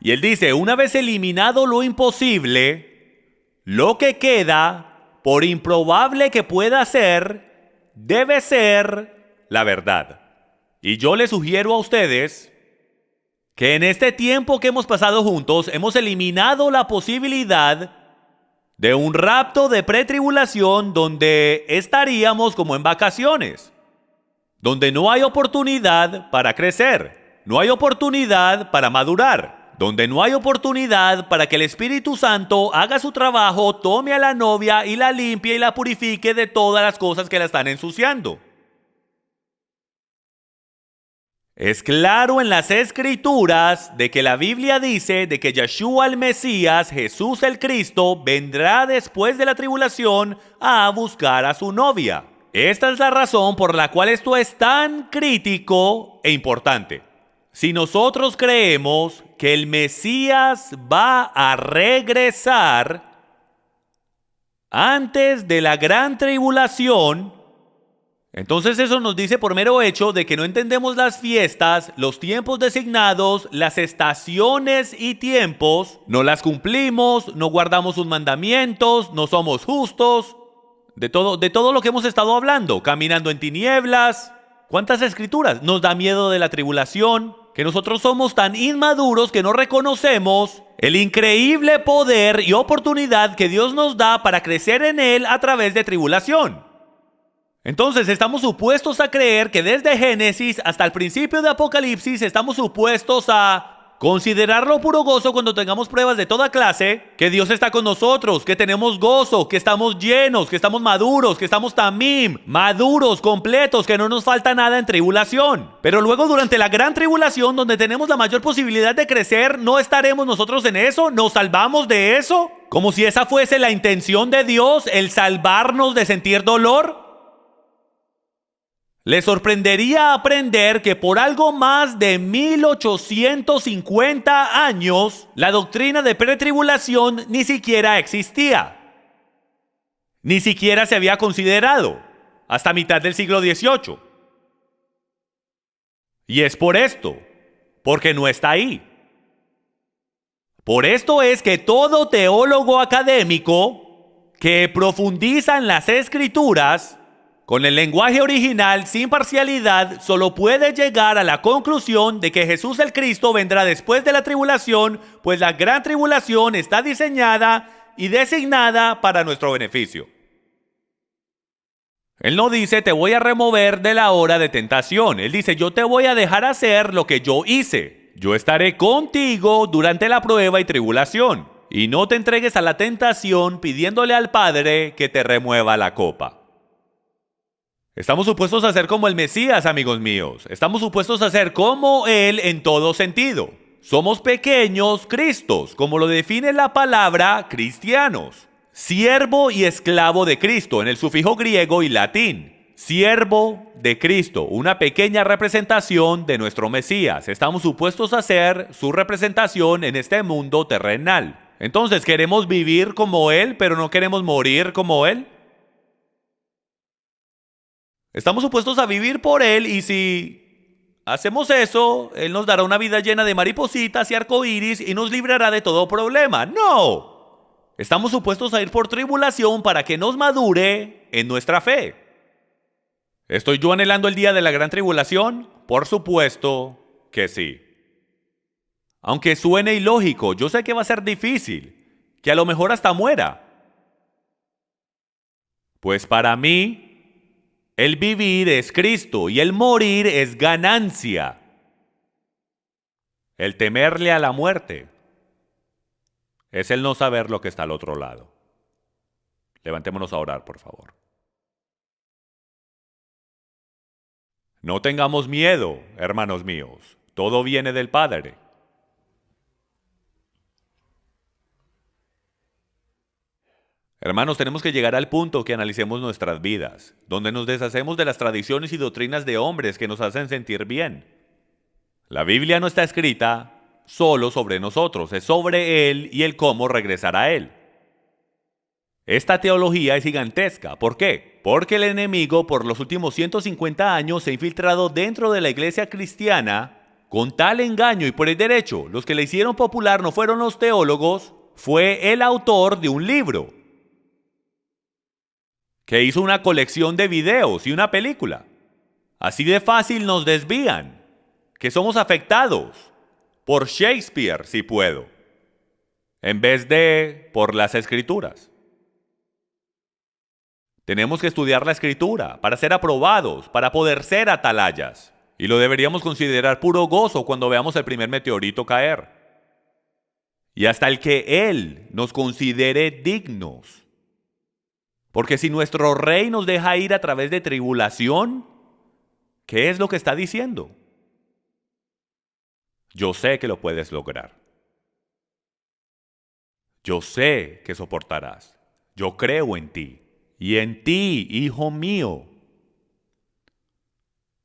Y él dice, una vez eliminado lo imposible, lo que queda, por improbable que pueda ser, debe ser la verdad. Y yo les sugiero a ustedes que en este tiempo que hemos pasado juntos, hemos eliminado la posibilidad de un rapto de pretribulación donde estaríamos como en vacaciones, donde no hay oportunidad para crecer, no hay oportunidad para madurar, donde no hay oportunidad para que el Espíritu Santo haga su trabajo, tome a la novia y la limpie y la purifique de todas las cosas que la están ensuciando. Es claro en las Escrituras de que la Biblia dice de que Yeshua el Mesías, Jesús el Cristo, vendrá después de la tribulación a buscar a su novia. Esta es la razón por la cual esto es tan crítico e importante. Si nosotros creemos que el Mesías va a regresar antes de la gran tribulación, entonces eso nos dice por mero hecho de que no entendemos las fiestas, los tiempos designados, las estaciones y tiempos, no las cumplimos, no guardamos sus mandamientos, no somos justos, de todo lo que hemos estado hablando, caminando en tinieblas. ¿Cuántas escrituras? Nos da miedo de la tribulación, que nosotros somos tan inmaduros que no reconocemos el increíble poder y oportunidad que Dios nos da para crecer en Él a través de tribulación. Entonces estamos supuestos a creer que desde Génesis hasta el principio de Apocalipsis estamos supuestos a considerarlo puro gozo cuando tengamos pruebas de toda clase, que Dios está con nosotros, que tenemos gozo, que estamos llenos, que estamos maduros, que estamos tamim, maduros, completos, que no nos falta nada en tribulación. Pero luego durante la gran tribulación, donde tenemos la mayor posibilidad de crecer, ¿no estaremos nosotros en eso? ¿Nos salvamos de eso? Como si esa fuese la intención de Dios, el salvarnos de sentir dolor. Les sorprendería aprender que por algo más de 1850 años, la doctrina de pretribulación ni siquiera existía. Ni siquiera se había considerado hasta mitad del siglo XVIII. Y es por esto, porque no está ahí. Por esto es que todo teólogo académico que profundiza en las Escrituras con el lenguaje original, sin parcialidad, solo puede llegar a la conclusión de que Jesús el Cristo vendrá después de la tribulación, pues la gran tribulación está diseñada y designada para nuestro beneficio. Él no dice, te voy a remover de la hora de tentación. Él dice, yo te voy a dejar hacer lo que yo hice. Yo estaré contigo durante la prueba y tribulación. Y no te entregues a la tentación pidiéndole al Padre que te remueva la copa. Estamos supuestos a ser como el Mesías, amigos míos. Estamos supuestos a ser como Él en todo sentido. Somos pequeños Cristos, como lo define la palabra cristianos. Siervo y esclavo de Cristo, en el sufijo griego y latín. Siervo de Cristo, una pequeña representación de nuestro Mesías. Estamos supuestos a ser su representación en este mundo terrenal. Entonces, ¿queremos vivir como Él, pero no queremos morir como Él? Estamos supuestos a vivir por Él y si hacemos eso, Él nos dará una vida llena de maripositas y arcoíris y nos librará de todo problema. ¡No! Estamos supuestos a ir por tribulación para que nos madure en nuestra fe. ¿Estoy yo anhelando el día de la gran tribulación? Por supuesto que sí. Aunque suene ilógico, yo sé que va a ser difícil, que a lo mejor hasta muera. Pues para mí, el vivir es Cristo y el morir es ganancia. El temerle a la muerte es el no saber lo que está al otro lado. Levantémonos a orar, por favor. No tengamos miedo, hermanos míos. Todo viene del Padre. Hermanos, tenemos que llegar al punto que analicemos nuestras vidas, donde nos deshacemos de las tradiciones y doctrinas de hombres que nos hacen sentir bien. La Biblia no está escrita solo sobre nosotros, es sobre Él y el cómo regresar a Él. Esta teología es gigantesca. ¿Por qué? Porque el enemigo por los últimos 150 años se ha infiltrado dentro de la iglesia cristiana con tal engaño, y por el derecho, los que le hicieron popular no fueron los teólogos, fue el autor de un libro que hizo una colección de videos y una película. Así de fácil nos desvían, que somos afectados por Shakespeare, si puedo, en vez de por las Escrituras. Tenemos que estudiar la Escritura para ser aprobados, para poder ser atalayas. Y lo deberíamos considerar puro gozo cuando veamos el primer meteorito caer. Y hasta el que Él nos considere dignos. Porque si nuestro Rey nos deja ir a través de tribulación, ¿qué es lo que está diciendo? Yo sé que lo puedes lograr. Yo sé que soportarás. Yo creo en ti. Y en ti, hijo mío,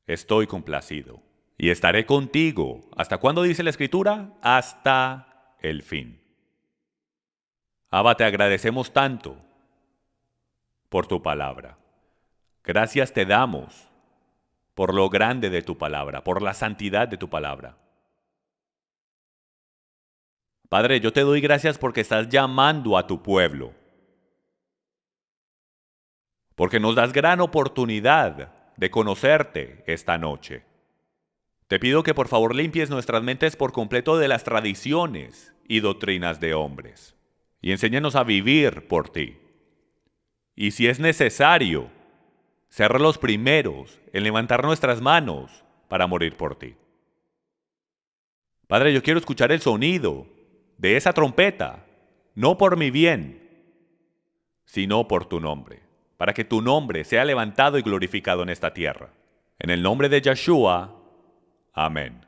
estoy complacido. Y estaré contigo. ¿Hasta cuándo dice la Escritura? Hasta el fin. Abba, te agradecemos tanto por tu palabra. Gracias te damos por lo grande de tu palabra, por la santidad de tu palabra. Padre, yo te doy gracias porque estás llamando a tu pueblo. Porque nos das gran oportunidad de conocerte esta noche. Te pido que por favor limpies nuestras mentes por completo de las tradiciones y doctrinas de hombres y enséñanos a vivir por ti. Y si es necesario, ser los primeros en levantar nuestras manos para morir por ti. Padre, yo quiero escuchar el sonido de esa trompeta, no por mi bien, sino por tu nombre, para que tu nombre sea levantado y glorificado en esta tierra. En el nombre de Yeshua, amén.